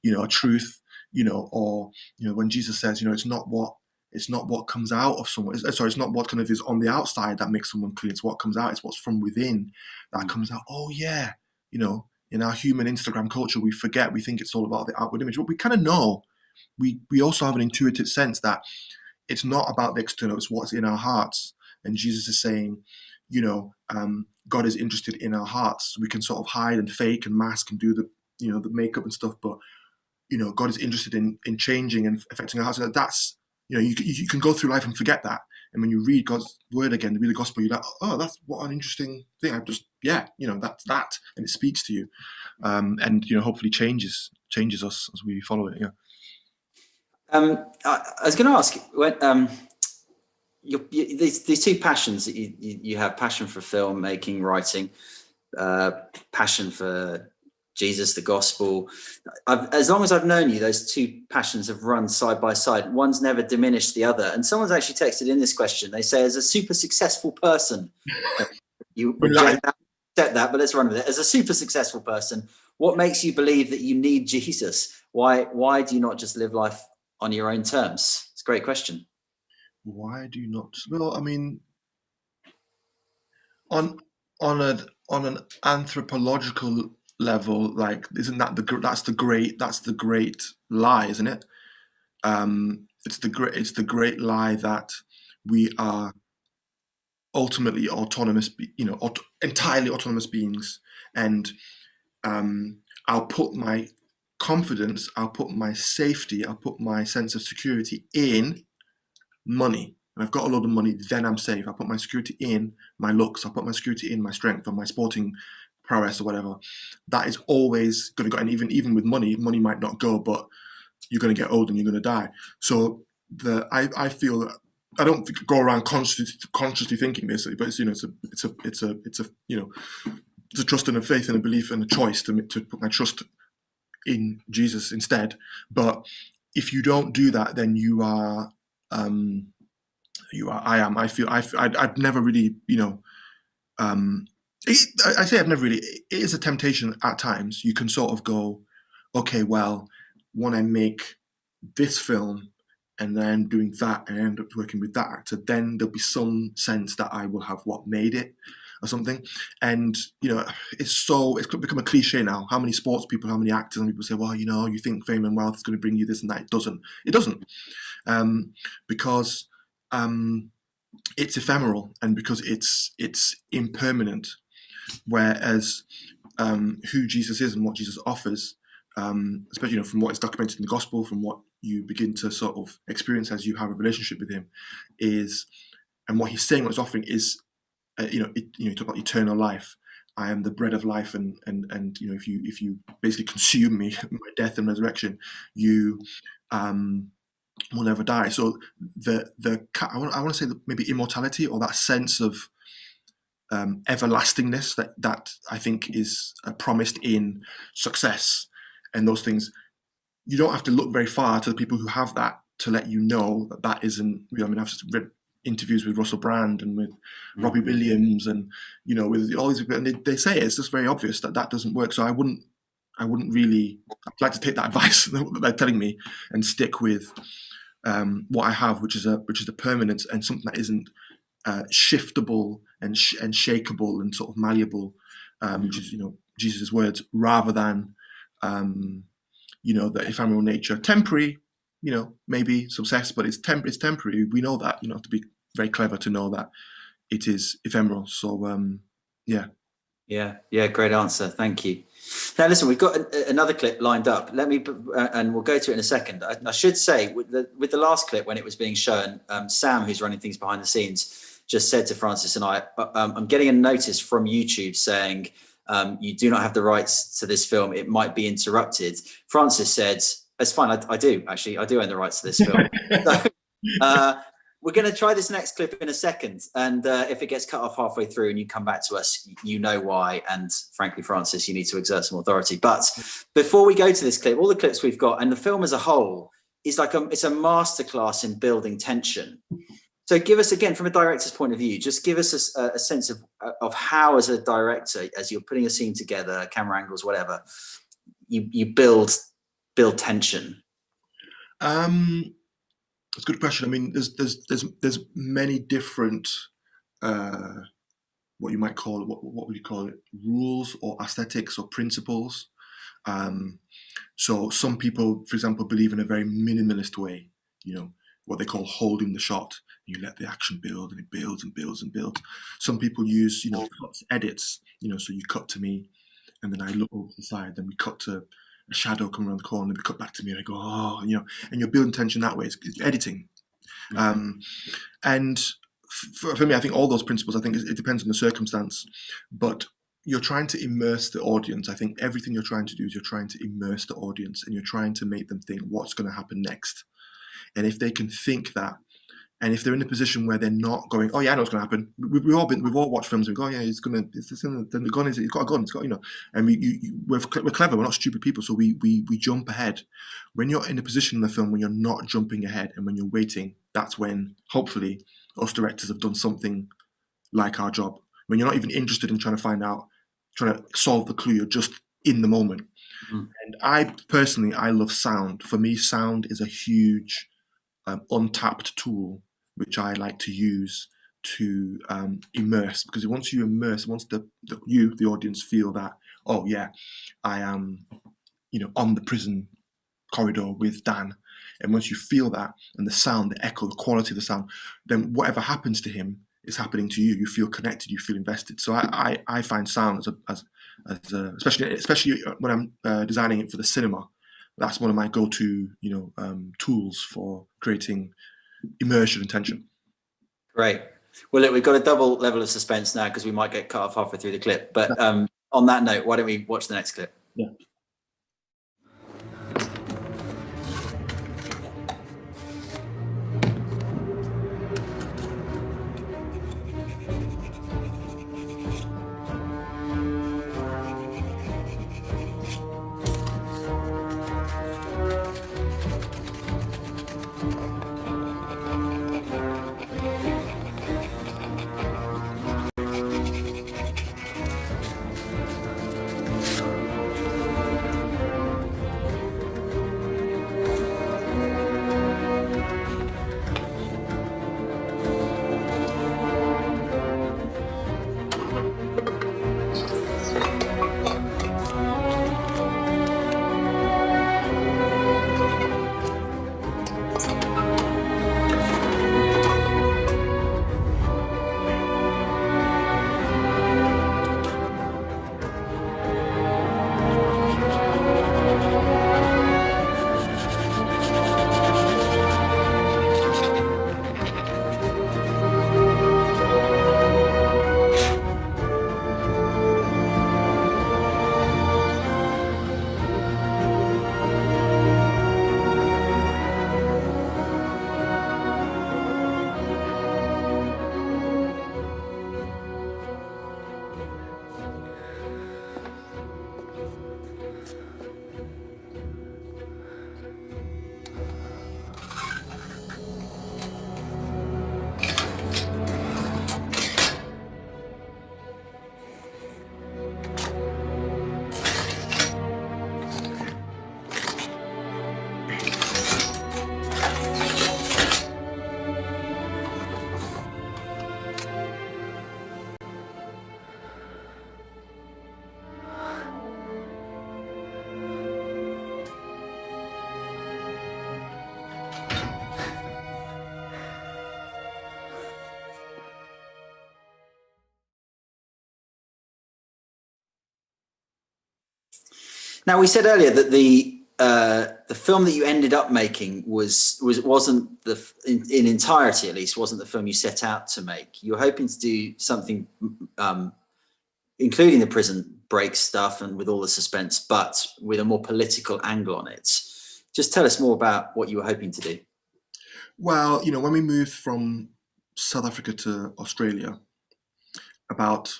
A truth. Or when Jesus says, it's not what comes out of someone. It's not what kind of is on the outside that makes someone clean. It's what comes out. It's what's from within that comes out. Oh yeah, in our human Instagram culture, we forget. We think it's all about the outward image, but we kind of know. We also have an intuitive sense that it's not about the external. It's what's in our hearts. And Jesus is saying, God is interested in our hearts. We can sort of hide and fake and mask and do the the makeup and stuff, but God is interested in changing and affecting our hearts. And that's, you can go through life and forget that. And when you read God's word again, read the gospel, you're like, oh, that's what an interesting thing. That's that. And it speaks to you. And, hopefully changes us as we follow it. Yeah. I was going to ask, when these two passions that you have, passion for filmmaking, writing, passion for Jesus, the gospel. As long as I've known you, those two passions have run side by side. One's never diminished the other. And someone's actually texted in this question. They say, as a super successful person, you reject that, but let's run with it. As a super successful person, what makes you believe that you need Jesus? Why do you not just live life on your own terms? It's a great question. Why do you not? Well, I mean, on an anthropological level, like, isn't that that's the great lie, isn't it? It's the great lie that we are ultimately autonomous, entirely autonomous beings, and I'll put my confidence, I'll put my safety, I'll put my sense of security in money. And I've got a lot of money, then I'm safe. I'll put my security in my looks, I'll put my security in my strength or my sporting prowess or whatever. That is always going to go. And even with money might not go, but you're going to get old and you're going to die. So I feel that I don't go around consciously thinking this, but it's a trust and a faith and a belief and a choice to put my trust in Jesus instead. But if you don't do that, then you are, I feel, I've never really, I say I've never really, it is a temptation at times. You can sort of go, okay, well, when I make this film and then doing that and end up working with that actor, then there'll be some sense that I will have made it or something. And, it's become a cliche now. How many sports people, how many actors and people say, well, you think fame and wealth is going to bring you this and that. It doesn't. Because it's ephemeral and because it's impermanent. Whereas who Jesus is and what Jesus offers, especially from what is documented in the gospel, from what you begin to sort of experience as you have a relationship with him, and what he's saying, what he's offering is, you talk about eternal life. I am the bread of life, and if you basically consume me, my death and resurrection, you will never die. So I want to say that maybe immortality, or that sense of everlastingness that I think is promised in success and those things. You don't have to look very far to the people who have that to let you know that isn't real. I mean, I've just read interviews with Russell Brand and with Robbie Williams and with all these people, and they say it's just very obvious that doesn't work. So I wouldn't really. I'd like to take that advice that they're telling me and stick with what I have, which is a permanence and something that isn't shiftable and shakeable and sort of malleable, which is Jesus' words, rather than the ephemeral nature, temporary. Maybe success, but it's temporary. We know that. You don't have to be very clever to know that it is ephemeral. So yeah. Great answer. Thank you. Now, listen, we've got another clip lined up. Let me, and we'll go to it in a second. I should say, with the last clip, when it was being shown, Sam, who's running things behind the scenes, just said to Francis and I, I'm getting a notice from YouTube saying, you do not have the rights to this film. It might be interrupted. Francis said, it's fine. I do, actually. I do own the rights to this film. So, we're going to try this next clip in a second. And if it gets cut off halfway through and you come back to us, you know why. And frankly, Francis, you need to exert some authority. But before we go to this clip, all the clips we've got and the film as a whole is it's a masterclass in building tension. So give us, again, from a director's point of view, just give us a sense of how, as a director, as you're putting a scene together, camera angles, whatever, you build tension. That's a good question. I mean, there's many different what you might call it, what would you call it, rules or aesthetics or principles. So some people, for example, believe in a very minimalist way, what they call holding the shot. You let the action build, and it builds and builds and builds. Some people use, edits, so you cut to me and then I look over to the side, then we cut to a shadow coming around the corner, and we cut back to me and I go, oh, and you're building tension that way. It's editing. And for me, I think all those principles, I think it depends on the circumstance, but you're trying to immerse the audience. I think everything you're trying to do is you're trying to immerse the audience, and you're trying to make them think what's going to happen next. And if they can think that, and if they're in a position where they're not going, oh yeah, I know what's going to happen. We've all watched films. We go, oh, yeah, then the gun is, he's got a gun. It's got, and we're clever. We're not stupid people, so we jump ahead. When you're in a position in the film when you're not jumping ahead and when you're waiting, that's when hopefully us directors have done something like our job. When you're not even interested in trying to solve the clue, you're just in the moment. And I personally love sound. For me, sound is a huge untapped tool which I like to use to immerse, because once you immerse, once the audience feel that, oh yeah, I am on the prison corridor with Dan, and once you feel that, and the sound, the echo, the quality of the sound, then whatever happens to him is happening to you. You feel connected, you feel invested. So I find sound as especially when I'm designing it for the cinema, that's one of my go-to tools for creating immersion and tension. Great. Well, look, we've got a double level of suspense now because we might get cut off halfway through the clip. But on that note, why don't we watch the next clip? Yeah. Now, we said earlier that the film that you ended up making wasn't in entirety, at least, wasn't the film you set out to make. You were hoping to do something, including the prison break stuff and with all the suspense, but with a more political angle on it. Just tell us more about what you were hoping to do. Well, when we moved from South Africa to Australia, about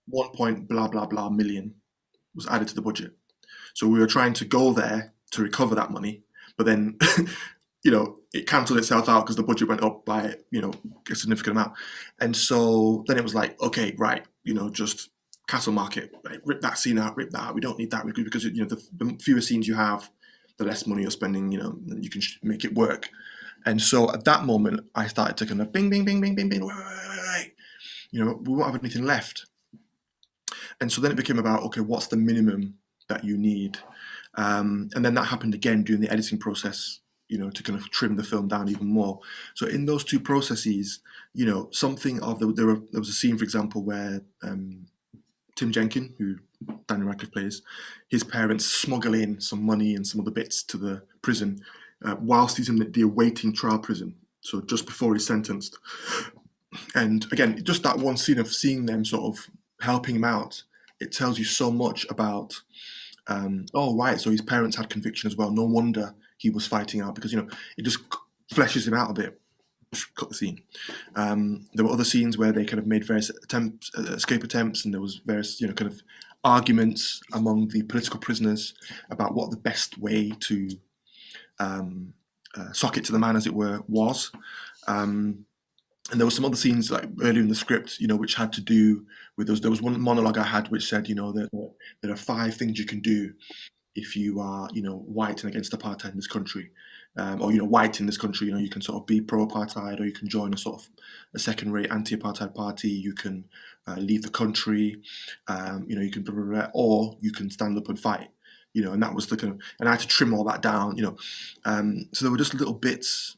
1 point blah blah blah million was added to the budget. So we were trying to go there to recover that money, but then it cancelled itself out because the budget went up by a significant amount. And so then it was like, okay, right, just Castle Market, right, rip that scene out, rip that out. We don't need that because the fewer scenes you have, the less money you're spending, and you can make it work. And so at that moment, I started to kind of bing, bing, bing, bing, bing, bing, wait. We won't have anything left. And so then it became about, okay, what's the minimum that you need? And then that happened again during the editing process, to kind of trim the film down even more. So in those two processes, something of there was a scene, for example, where Tim Jenkin, who Daniel Radcliffe plays, his parents smuggle in some money and some other bits to the prison whilst he's in the awaiting trial prison, so just before he's sentenced. And again, just that one scene of seeing them sort of helping him out, it tells you so much about, oh, right, so his parents had conviction as well. No wonder he was fighting out, because, it just fleshes him out a bit. Cut the scene. There were other scenes where they kind of made various escape attempts, and there was various, kind of arguments among the political prisoners about what the best way to sock it to the man, as it were, was. And there were some other scenes like earlier in the script, which had to do with those. There was one monologue I had which said, that there are 5 things you can do if you are, white and against apartheid in this country, or white in this country. You can sort of be pro-apartheid, or you can join a sort of a second-rate anti-apartheid party. You can leave the country. You can blah, blah, blah, or you can stand up and fight. And that was the kind of, and I had to trim all that down. So there were just little bits.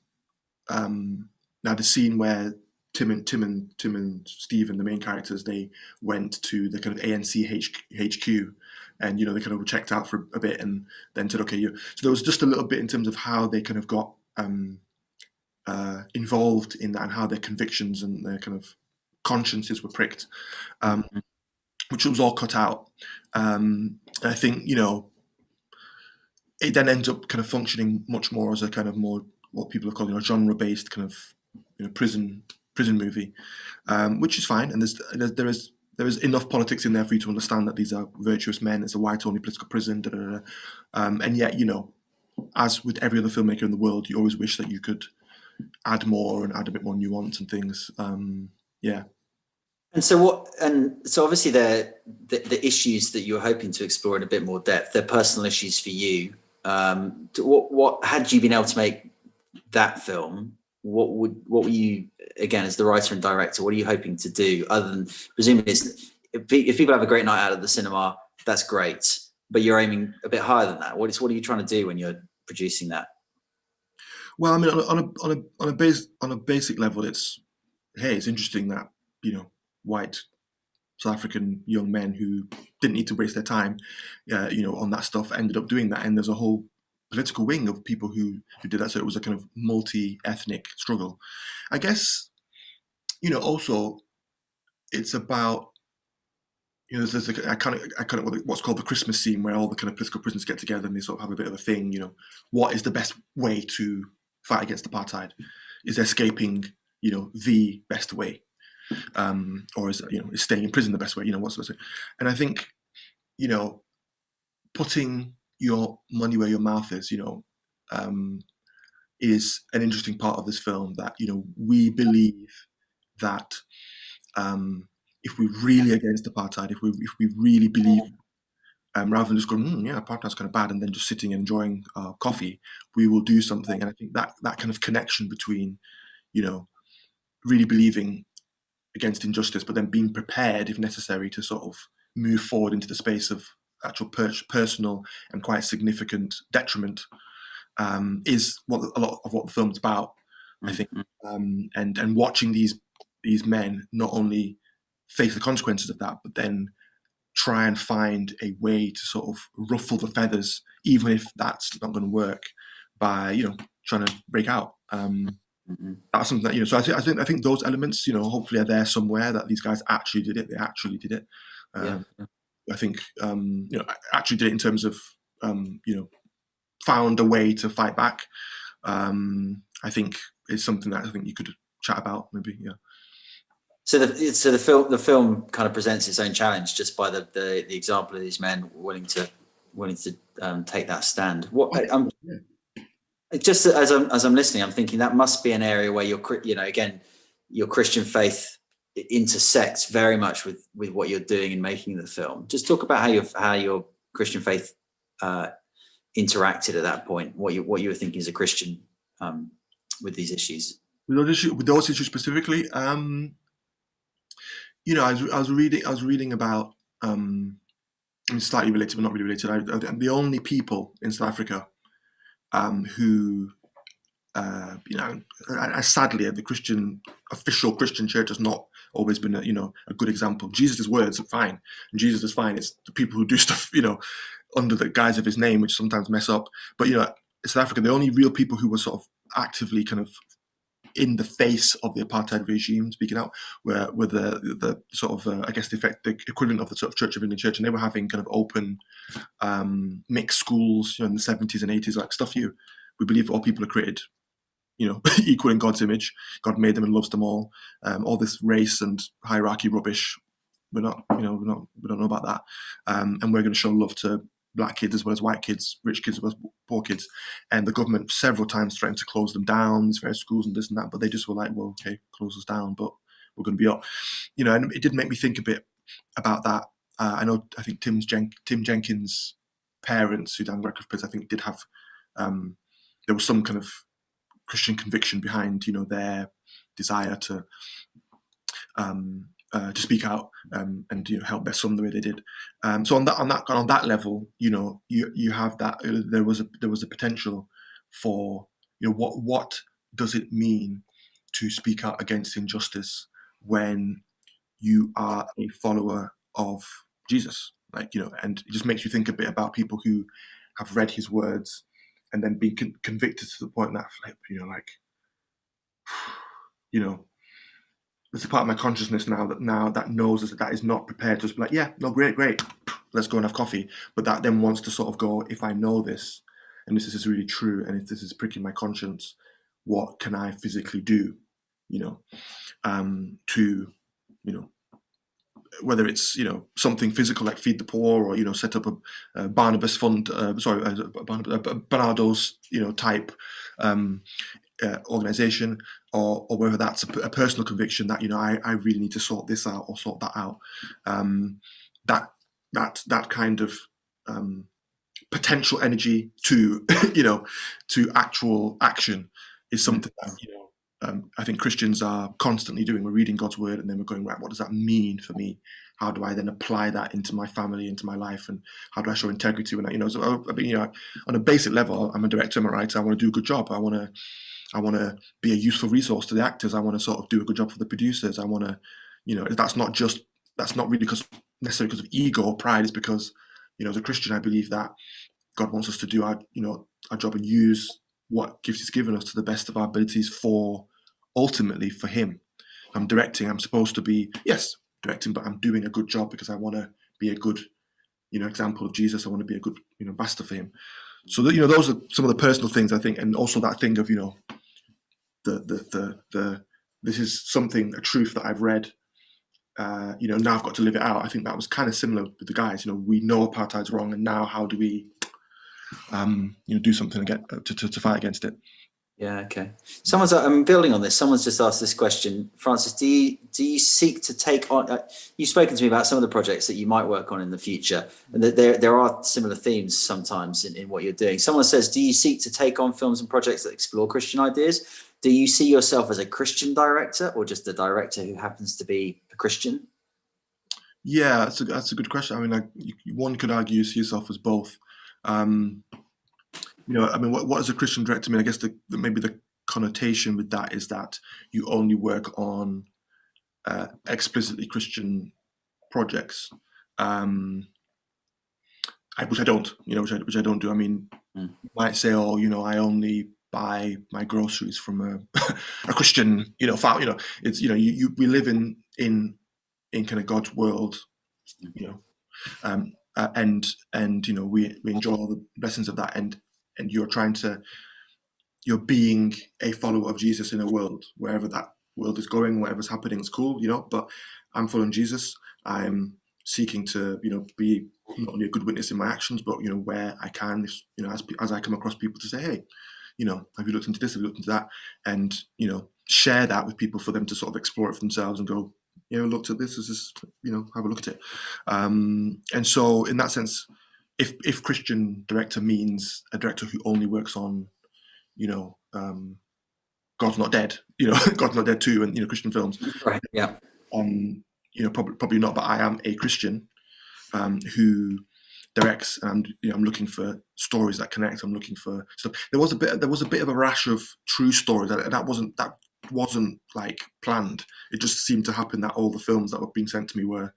Now the scene where Tim and Stephen, the main characters, they went to the kind of ANC HQ, and they kind of checked out for a bit, and then said, okay, so there was just a little bit in terms of how they kind of got involved in that, and how their convictions and their kind of consciences were pricked, which was all cut out. I think it then ends up kind of functioning much more as a kind of more what people have called genre-based kind of prison movie, which is fine, and there is enough politics in there for you to understand that these are virtuous men. It's a white-only political prison, and yet, as with every other filmmaker in the world, you always wish that you could add more and add a bit more nuance and things. Yeah. And so obviously the issues that you were hoping to explore in a bit more depth, they're personal issues for you. What had you been able to make that film? What were you, again, as the writer and director, what are you hoping to do, other than presumably if people have a great night out at the cinema, that's great, but you're aiming a bit higher than that. What are you trying to do when you're producing that? Well, I mean, on a basic level, it's interesting that white South African young men who didn't need to waste their time, on that stuff, ended up doing that, and there's a whole political wing of people who did that. So it was a kind of multi-ethnic struggle. I guess, also it's about, there's a kind of what's called the Christmas scene, where all the kind of political prisoners get together and they sort of have a bit of a thing. What is the best way to fight against apartheid? Is escaping, the best way, or is staying in prison the best way? What's the best way? And I think, putting your money where your mouth is, is an interesting part of this film. That we believe that if we're really against apartheid, if we really believe, rather than just going, yeah, apartheid's kind of bad, and then just sitting and enjoying coffee, we will do something. And I think that kind of connection between, really believing against injustice, but then being prepared, if necessary, to sort of move forward into the space of actual personal and quite significant detriment, is a lot of what the film's about, I think. And watching these men not only face the consequences of that, but then try and find a way to sort of ruffle the feathers, even if that's not going to work, by trying to break out. That's something that So I think those elements, hopefully are there somewhere, that these guys actually did it. They actually did it. I think actually did it in terms of found a way to fight back. I think is something that I think you could chat about, maybe. Yeah. So the film kind of presents its own challenge just by the example of these men willing to take that stand. Just as I'm listening, I'm thinking that must be an area where your Christian faith intersects very much with what you're doing in making the film. Just talk about how your Christian faith interacted at that point. What you were thinking as a Christian with these issues. With those issues specifically, I was reading about. Slightly related, but not really related. I'm the only people in South Africa who, sadly, the official Christian church has not always been a good example. Jesus' words are fine, and Jesus is fine. It's the people who do stuff, under the guise of his name, which sometimes mess up. But in South Africa, the only real people who were sort of actively kind of in the face of the apartheid regime, speaking out, were the sort of the equivalent of the sort of Church of England Church, and they were having kind of open mixed schools, in the 70s and 80s, like stuff. We believe all people are created, equal in God's image. God made them and loves them all. All this race and hierarchy rubbish, we don't know about that, and we're going to show love to black kids as well as white kids, rich kids as well as poor kids. And the government several times threatened to close them down, these various schools and this and that, but they just were like, well, okay, close us down, but we're going to be up. And it did make me think a bit about that. I think Tim Jenkins' parents, who Daniel Radcliffe, I think, did have, there was some kind of Christian conviction behind, their desire to speak out and help their son the way they did. So on that level, you have that. There was a potential for what does it mean to speak out against injustice when you are a follower of Jesus, and it just makes you think a bit about people who have read his words and then been convicted to the point that there's a part of my consciousness now that knows that is not prepared to just be like, yeah, no, great, let's go and have coffee. But that then wants to sort of go, if I know this, and this is really true, and if this is pricking my conscience, what can I physically do, to, whether it's, something physical like feed the poor, or, set up a Barnabas fund, Barnardo's, type organization, or whether that's a personal conviction that I really need to sort this out or sort that out. That kind of potential energy to to actual action is something that I think Christians are constantly doing. We're reading God's word and then we're going, right, what does that mean for me? How do I then apply that into my family, into my life, and how do I show integrity when So on a basic level, I'm a director, I'm a writer. I want to do a good job. I want to be a useful resource to the actors. I want to sort of do a good job for the producers. I want to, that's not really necessarily because of ego or pride. It's because, as a Christian, I believe that God wants us to do our job and use what gifts He's given us to the best of our abilities ultimately for Him. I'm directing. I'm supposed to be, yes, directing, but I'm doing a good job because I want to be a good, example of Jesus. I want to be a good, ambassador for Him. So that, those are some of the personal things I think, and also that thing of, this is a truth that I've read. Now I've got to live it out. I think that was kind of similar with the guys. We know apartheid's wrong, and now how do we, do something to fight against it? Yeah. Okay. I'm building on this. Someone's just asked this question, Francis. Do you seek to take on? You've spoken to me about some of the projects that you might work on in the future, and that there are similar themes sometimes in what you're doing. Someone says, do you seek to take on films and projects that explore Christian ideas? Do you see yourself as a Christian director, or just a director who happens to be a Christian? Yeah, that's a good question. I mean, one could argue you see yourself as both. What is a Christian director? I mean, I guess maybe the connotation with that is that you only work on explicitly Christian projects. which I don't, which I don't do. I mean, you might say, oh, I only buy my groceries from a Christian, it's, we live in kind of God's world, and we enjoy all the blessings of that, and you're being a follower of Jesus in a world, wherever that world is going, whatever's happening is cool, but I'm following Jesus. I'm seeking to, be not only a good witness in my actions, but, where I can, as I come across people, to say, hey, have you looked into this? Have you looked into that? And, share that with people for them to sort of explore it for themselves and go, looked at this, is this, have a look at it. And so in that sense, if Christian director means a director who only works on, God's Not Dead, God's Not Dead 2 and, Christian films. Right, yeah. Probably not, but I am a Christian who directs, and I'm looking for stories that connect. I'm looking for stuff. There was a bit of a rash of true stories that wasn't like planned. It just seemed to happen that all the films that were being sent to me were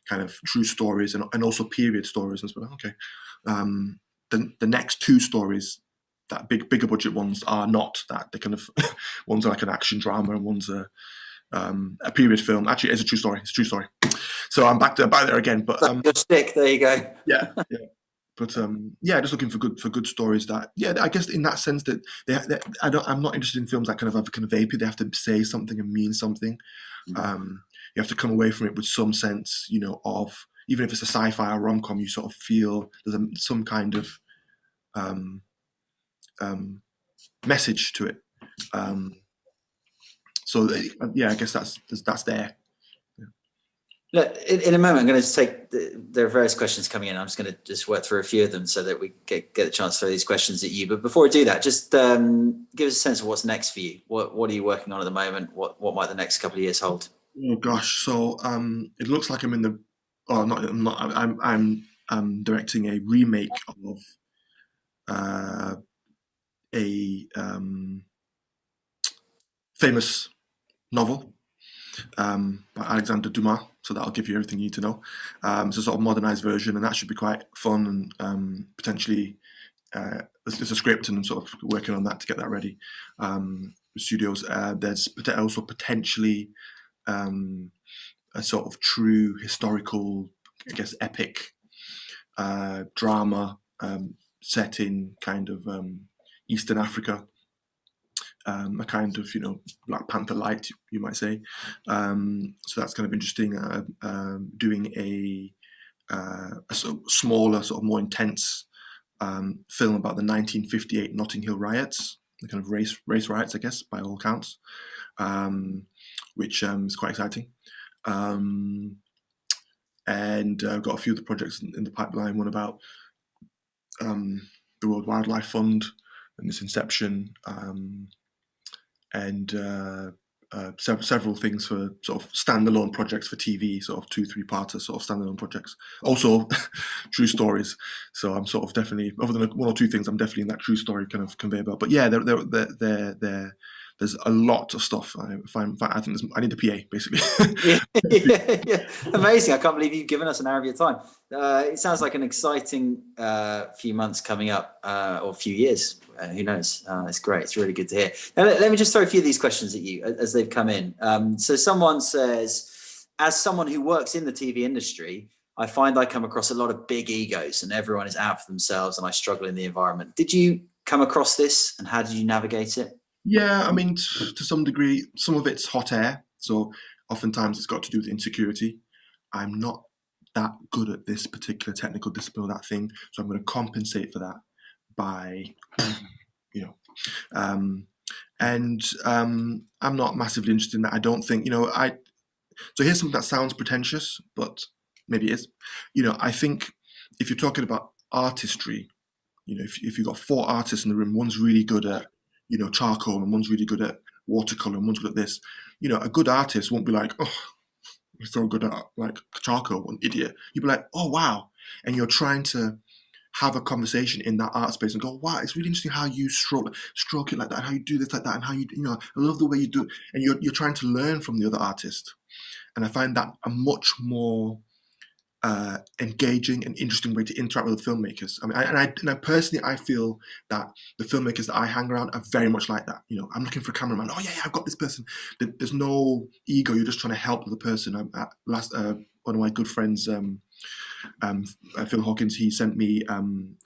kind of true stories and also period stories. And so, okay, the next two stories, that bigger budget ones, are not that. They're kind of one's like an action drama and one's a period film. Actually, it's a true story. It's a true story. So I'm back there again. But good stick. There you go. Yeah. But just looking for good stories that, I guess in that sense that I'm not interested in films that kind of vapid. They have to say something and mean something. You have to come away from it with some sense, of, even if it's a sci-fi or rom-com, you sort of feel there's some kind of message to it. So I guess that's there. Look, in a moment, I'm going to take. There are various questions coming in. I'm just going to just work through a few of them so that we get a chance to throw these questions at you. But before I do that, just give us a sense of what's next for you. What are you working on at the moment? What might the next couple of years hold? Oh gosh, so it looks like I'm in the. Oh, not. I'm not. I'm directing a remake of a famous novel by Alexander Dumas. So that'll give you everything you need to know. It's a sort of modernized version, and that should be quite fun and potentially. There's a script, and I'm sort of working on that to get that ready. Studios. There's also potentially a sort of true historical, I guess, epic drama set in kind of Eastern Africa. A kind of, Black Panther light, you might say. So that's kind of interesting. Doing a sort of smaller, sort of more intense film about the 1958 Notting Hill riots, the kind of race riots, I guess, by all accounts, which is quite exciting. And I've got a few other projects in the pipeline. One about the World Wildlife Fund and its inception. And several things for sort of standalone projects for TV, sort of 2-3-parter sort of standalone projects. Also, true stories. So I'm sort of definitely, other than one or two things, I'm definitely in that true story kind of conveyor belt. But yeah, there's a lot of stuff. I think I need a PA basically. Yeah. Amazing! I can't believe you've given us an hour of your time. It sounds like an exciting few months coming up, or a few years. Who knows? It's great. It's really good to hear. Now, let me just throw a few of these questions at you as they've come in. So someone says, as someone who works in the TV industry, I find I come across a lot of big egos and everyone is out for themselves and I struggle in the environment. Did you come across this and how did you navigate it? Yeah, I mean, to some degree, some of it's hot air. So oftentimes it's got to do with insecurity. I'm not that good at this particular technical discipline or that thing, so I'm going to compensate for that by, I'm not massively interested in that. I don't think, so here's something that sounds pretentious, but maybe it is. I think if you're talking about artistry, if you've got 4 artists in the room, one's really good at, charcoal and one's really good at watercolor and one's good at this, a good artist won't be like, oh, you're so good at like charcoal, what an idiot. You'd be like, oh, wow. And you're trying to have a conversation in that art space and go, wow, it's really interesting how you stroke it like that, and how you do this like that, and how you, I love the way you do it. And you're trying to learn from the other artist. And I find that a much more engaging and interesting way to interact with the filmmakers. I mean, and I personally, I feel that the filmmakers that I hang around are very much like that. You know, I'm looking for a cameraman. Oh yeah, I've got this person. There's no ego. You're just trying to help the person. One of my good friends, Phil Hawkins, he sent me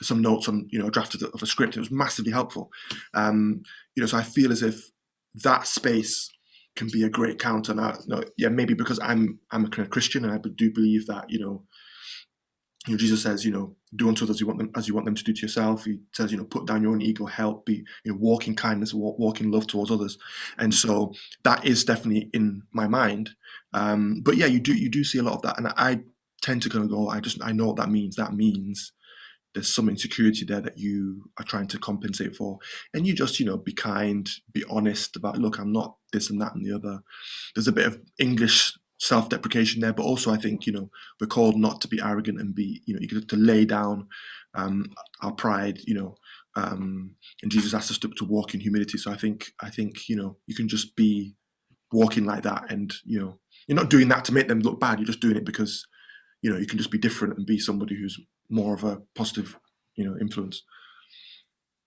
some notes on, a draft of a script. It was massively helpful. So I feel as if that space can be a great counter. Now, maybe because I'm a kind of Christian, and I do believe that Jesus says, do unto others as you want them to do to yourself. He says, put down your own ego, help, be, walk in kindness, walk in love towards others. And so that is definitely in my mind. But yeah, you do see a lot of that, and I tend to kind of go, I know what that means. That means there's some insecurity there that you are trying to compensate for, and you just be kind, be honest about, look, I'm not this and that and the other. There's a bit of English self-deprecation there, but also I think we're called not to be arrogant and be you get to lay down our pride, and Jesus asked us to walk in humility. So I think you can just be walking like that, and you're not doing that to make them look bad. You're just doing it because you can just be different and be somebody who's more of a positive influence.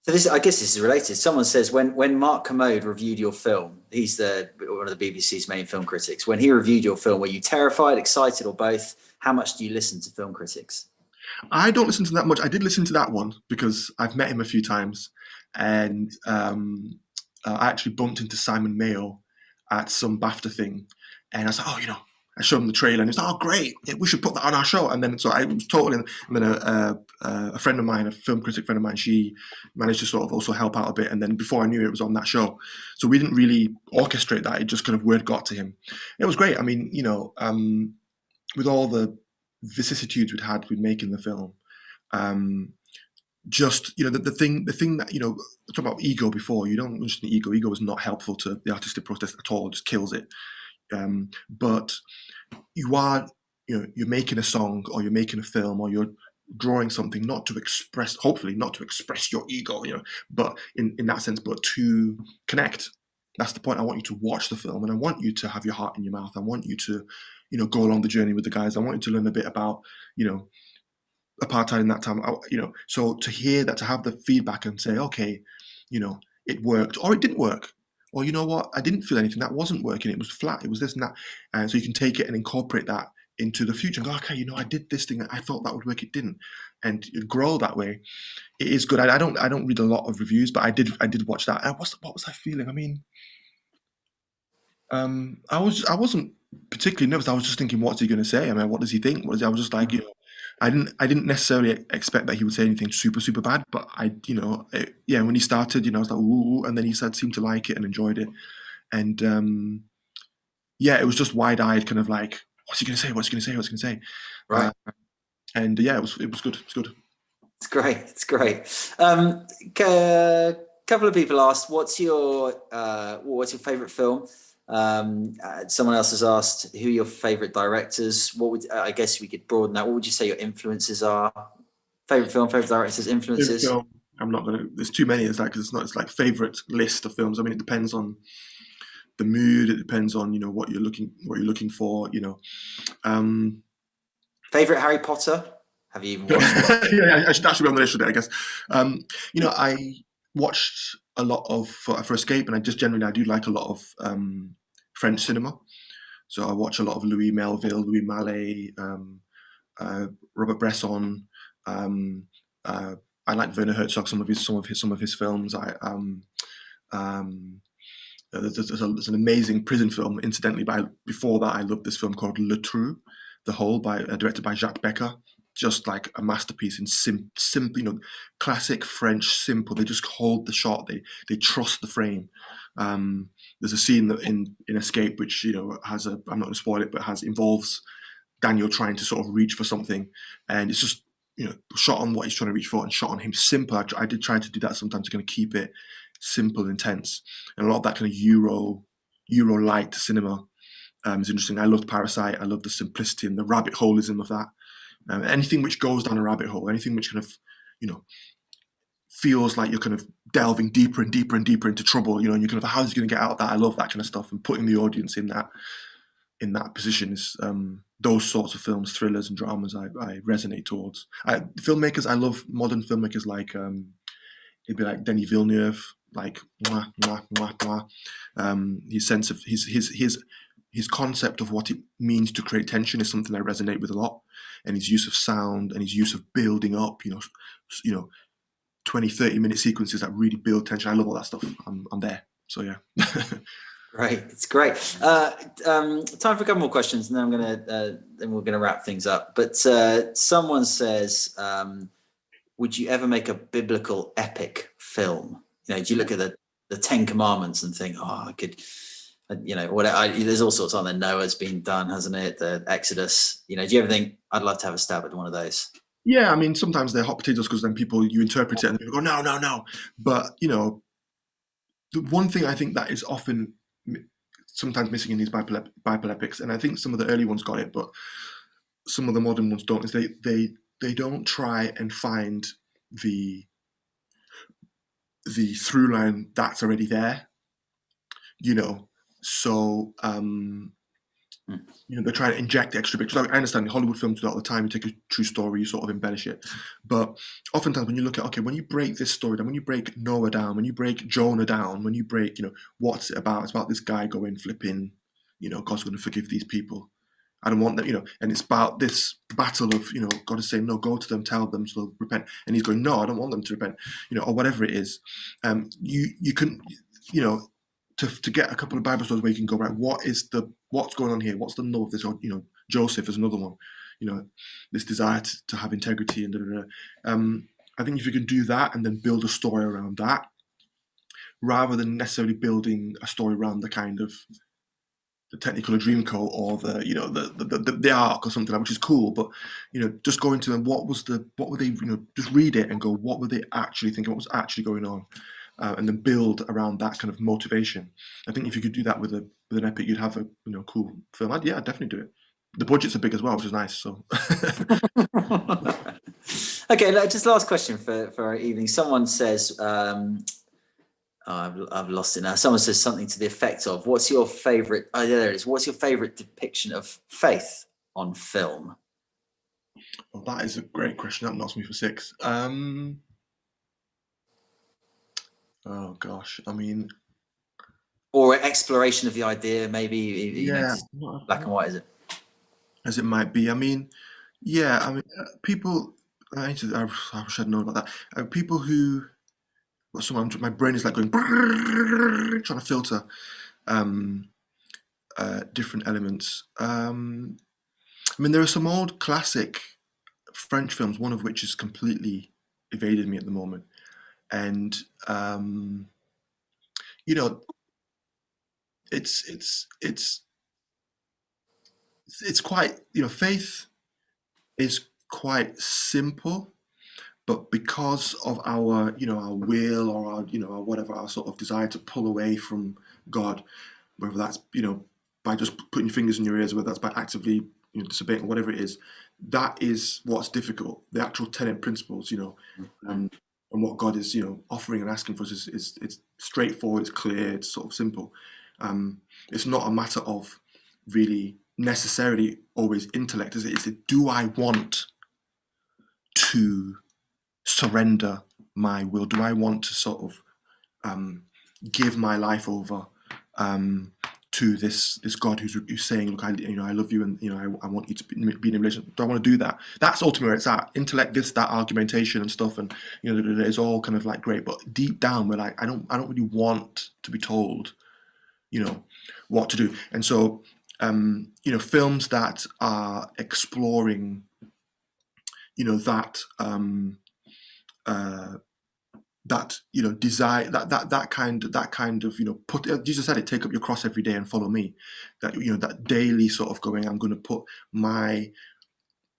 So I guess this is related. Someone says when Mark Kermode reviewed your film, he's one of the BBC's main film critics. When he reviewed your film, were you terrified, excited, or both? How much do you listen to film critics? I don't listen to that much. I did listen to that one because I've met him a few times, and I actually bumped into Simon Mayo at some BAFTA thing, and I was like, I showed him the trailer, and he was like, oh, great, we should put that on our show. And then so I was totally, and then a friend of mine, a film critic friend of mine, she managed to sort of also help out a bit. And then before I knew it was on that show. So we didn't really orchestrate that. It just kind of word got to him. It was great. I mean, with all the vicissitudes we'd making the film, just the thing that talk about ego before, you don't understand ego. Ego is not helpful to the artistic process at all. It just kills it. But you are, you're making a song, or you're making a film, or you're drawing something hopefully not to express your ego, but in that sense, but to connect. That's the point. I want you to watch the film, and I want you to have your heart in your mouth. I want you to, go along the journey with the guys. I want you to learn a bit about, apartheid in that time. So to hear that, to have the feedback and say, okay, it worked, or it didn't work. Or you know what, I didn't feel anything, that wasn't working, it was flat, it was this and that. And so you can take it and incorporate that into the future and go, okay, I did this thing, I thought that would work, it didn't. And you grow that way. It is good. I don't read a lot of reviews, but I did watch that. And what was I feeling? I mean, I wasn't particularly nervous. I was just thinking, what's he going to say? I mean, what does he think? I was just like, I didn't necessarily expect that he would say anything super, super bad, but when he started, I was like, ooh, and then he seemed to like it and enjoyed it. And it was just wide-eyed, kind of like, what's he going to say? What's he going to say? What's he going to say? Right. It was good. It's good. It's great. It's great. Couple of people asked, what's your favorite film? Someone else has asked, who are your favorite directors? I guess we could broaden that. What would you say your influences are? Favorite film, favorite directors, influences? Favorite film, I'm not gonna. There's too many. It's like favorite list of films. I mean, it depends on the mood. It depends on what you're looking for. Favorite Harry Potter? Have you even watched it? Yeah, that should be on the list today, I guess. I watched a lot of for Escape, and I do like a lot of French cinema. So I watch a lot of Louis Melville, Louis Malle, Robert Bresson. I like Werner Herzog, some of his films. There's an amazing prison film, incidentally. Before that, I loved this film called Le Trou, The Hole, directed by Jacques Becker. Just like a masterpiece in simple, classic French, simple. They just hold the shot. They trust the frame. There's a scene that in Escape, which has I'm not going to spoil it, but involves Daniel trying to sort of reach for something, and it's just shot on what he's trying to reach for and shot on him. Simple. I did try to do that sometimes, to kind of keep it simple, intense, and a lot of that kind of Euro light cinema is interesting. I loved Parasite. I love the simplicity and the rabbit holism of that. Anything which goes down a rabbit hole, anything which kind of, feels like you're kind of delving deeper and deeper and deeper into trouble, and you're kind of, how's he going to get out of that? I love that kind of stuff, and putting the audience in that position is those sorts of films, thrillers and dramas, I resonate towards. Filmmakers, I love modern filmmakers like it'd be like Denis Villeneuve, like mwah, mwah, mwah, mwah. His sense of his concept of what it means to create tension is something I resonate with a lot, and his use of sound and his use of building up, 20, 30-minute sequences that really build tension. I love all that stuff. I'm there. So yeah. Great, it's great. Time for a couple more questions, and then we're gonna wrap things up. But someone says, would you ever make a biblical epic film? Do you look at the Ten Commandments and think, oh, I could, there's all sorts on there. Noah's been done, hasn't it? The Exodus. Do you ever think I'd love to have a stab at one of those? Yeah, I mean, sometimes they're hot potatoes because then you interpret it and people go, no, no, no. But the one thing I think that is often sometimes missing in these Bible epics, and I think some of the early ones got it, but some of the modern ones don't, is they don't try and find the through line that's already there, so they're trying to inject extra bits. I understand Hollywood films do that all the time. You take a true story, you sort of embellish it, but oftentimes when you look at, when you break this story down, when you break Noah down, when you break Jonah down, when you break what's it about? It's about this guy going flipping, God's going to forgive these people. I don't want them, and it's about this battle of, God is saying, no, go to them, tell them, so they'll repent. And he's going, no, I don't want them to repent, or whatever it is. You can, to get a couple of Bible stories where you can go, right, what's going on here? What's the nub of this? Or, Joseph is another one, this desire to have integrity and da, da, da. I think if you can do that and then build a story around that, rather than necessarily building a story around the kind of the Technicolor Dreamcoat or the arc or something like, which is cool, but just going to them, what were they, just read it and go, what were they actually thinking, what was actually going on, and then build around that kind of motivation. I think if you could do that with an epic, you'd have a cool film. I'd definitely do it. The budgets are big as well, which is nice. So okay, just last question for our evening. Someone says, I've lost it now. Someone says something to the effect of, what's your favorite? Oh, yeah, there it is. What's your favorite depiction of faith on film? Well, that is a great question. That knocks me for 6. Oh gosh, I mean, or exploration of the idea, maybe. Black and white, is it? As it might be. I mean, yeah. I mean, people. I wish I'd known about that. People who. Well, my brain is like going trying to filter different elements. I mean, there are some old classic French films, one of which has completely evaded me at the moment, and it's quite, faith is quite simple, but because of our our will or our whatever, our sort of desire to pull away from God, whether that's by just putting your fingers in your ears, whether that's by actively disobeying, whatever it is, that is what's difficult. The actual tenet principles, and what God is offering and asking for us is it's straightforward, it's clear, it's sort of simple. It's not a matter of really necessarily always intellect, is it? It's do I want to surrender my will? Do I want to sort of give my life over to this God who's saying, look, I love you, and I want you to be in a relationship. Do I want to do that? That's ultimately where it's at. Intellect gives that argumentation and stuff, and it's all kind of like great, but deep down we're like, I don't really want to be told what to do. And so films that are exploring that desire, that kind of put, Jesus said it, take up your cross every day and follow me. That that daily sort of going, I'm going to put my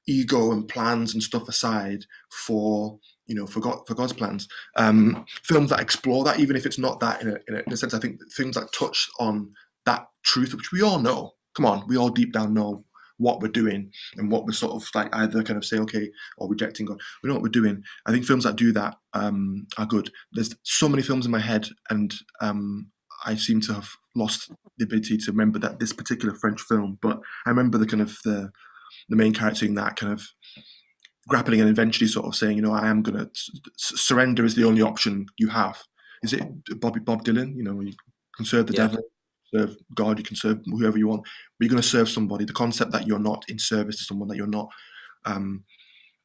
ego and plans and stuff aside for for God's plans. Films that explore that, even if it's not that in a sense, I think things that touch on that truth, which we all know. Come on, we all deep down know what we're doing and what we're sort of like either kind of say okay or rejecting God. We know what we're doing. I think films that do that are good. There's so many films in my head, and I seem to have lost the ability to remember that this particular French film, but I remember the kind of the the main character in that kind of grappling and eventually sort of saying, I am going to surrender is the only option you have. Is it Bob Dylan? You can serve the devil, serve God, you can serve whoever you want, but you're going to serve somebody. The concept that you're not in service to someone, that you're not,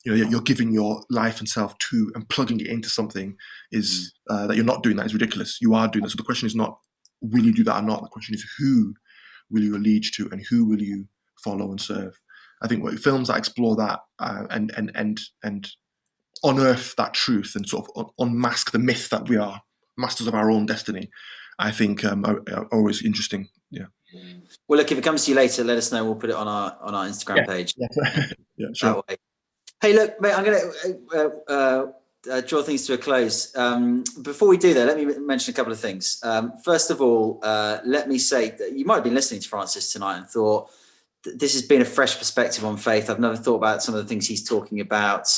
you're giving your life and self to and plugging it into something is that you're not doing that is ridiculous. You are doing that. So the question is not, will you do that or not? The question is, who will you lead to and who will you follow and serve? I think films that explore that and unearth that truth and sort of unmask the myth that we are masters of our own destiny, I think are always interesting. Yeah. Well, look, if it comes to you later, let us know. We'll put it on our Instagram page. Yeah, sure. Hey, look, mate, I'm going to draw things to a close. Before we do that, let me mention a couple of things. First of all, let me say that you might have been listening to Francis tonight and thought, this has been a fresh perspective on faith. I've never thought about some of the things he's talking about.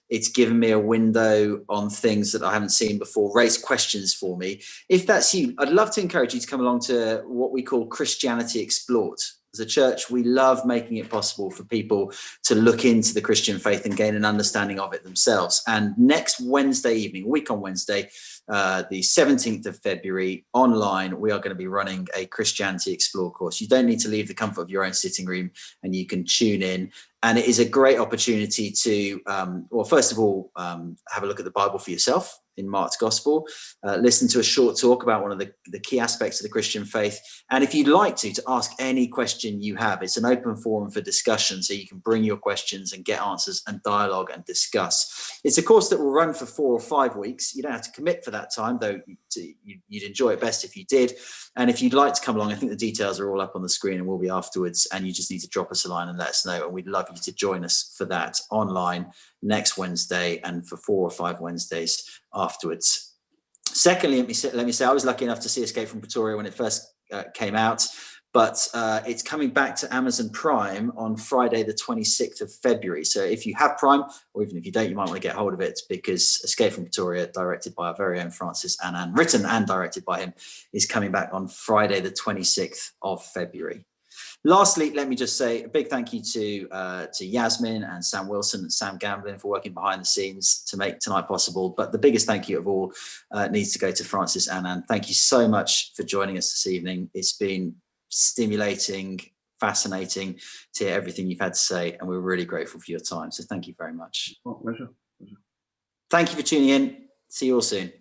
It's given me a window on things that I haven't seen before, raised questions for me. If that's you, I'd love to encourage you to come along to what we call Christianity Explored. As a church, we love making it possible for people to look into the Christian faith and gain an understanding of it themselves. And next Wednesday evening, a week on Wednesday, the 17th of February, online, we are going to be running a Christianity Explore course. You don't need to leave the comfort of your own sitting room, and you can tune in. And it is a great opportunity to, first of all, have a look at the Bible for yourself in Mark's Gospel, listen to a short talk about one of the key aspects of the Christian faith. And if you'd like to ask any question you have, it's an open forum for discussion, so you can bring your questions and get answers and dialogue and discuss. It's a course that will run for 4 or 5 weeks. You don't have to commit for that time, though you'd enjoy it best if you did. And if you'd like to come along, I think the details are all up on the screen and will be afterwards. And you just need to drop us a line and let us know. And we'd love you to join us for that online next Wednesday and for 4 or 5 Wednesdays afterwards. Secondly, let me say I was lucky enough to see Escape from Pretoria when it first came out, but it's coming back to Amazon Prime on Friday the 26th of February. So if you have Prime, or even if you don't, you might want to get hold of it, because Escape from Pretoria, directed by our very own Francis Annan, written and directed by him, is coming back on Friday the 26th of February. Lastly, let me just say a big thank you to Yasmin and Sam Wilson and Sam Gamblin for working behind the scenes to make tonight possible. But the biggest thank you of all needs to go to Francis Annan. Thank you so much for joining us this evening. It's been stimulating, fascinating to hear everything you've had to say, and we're really grateful for your time. So thank you very much. Oh, pleasure. Thank you for tuning in. See you all soon.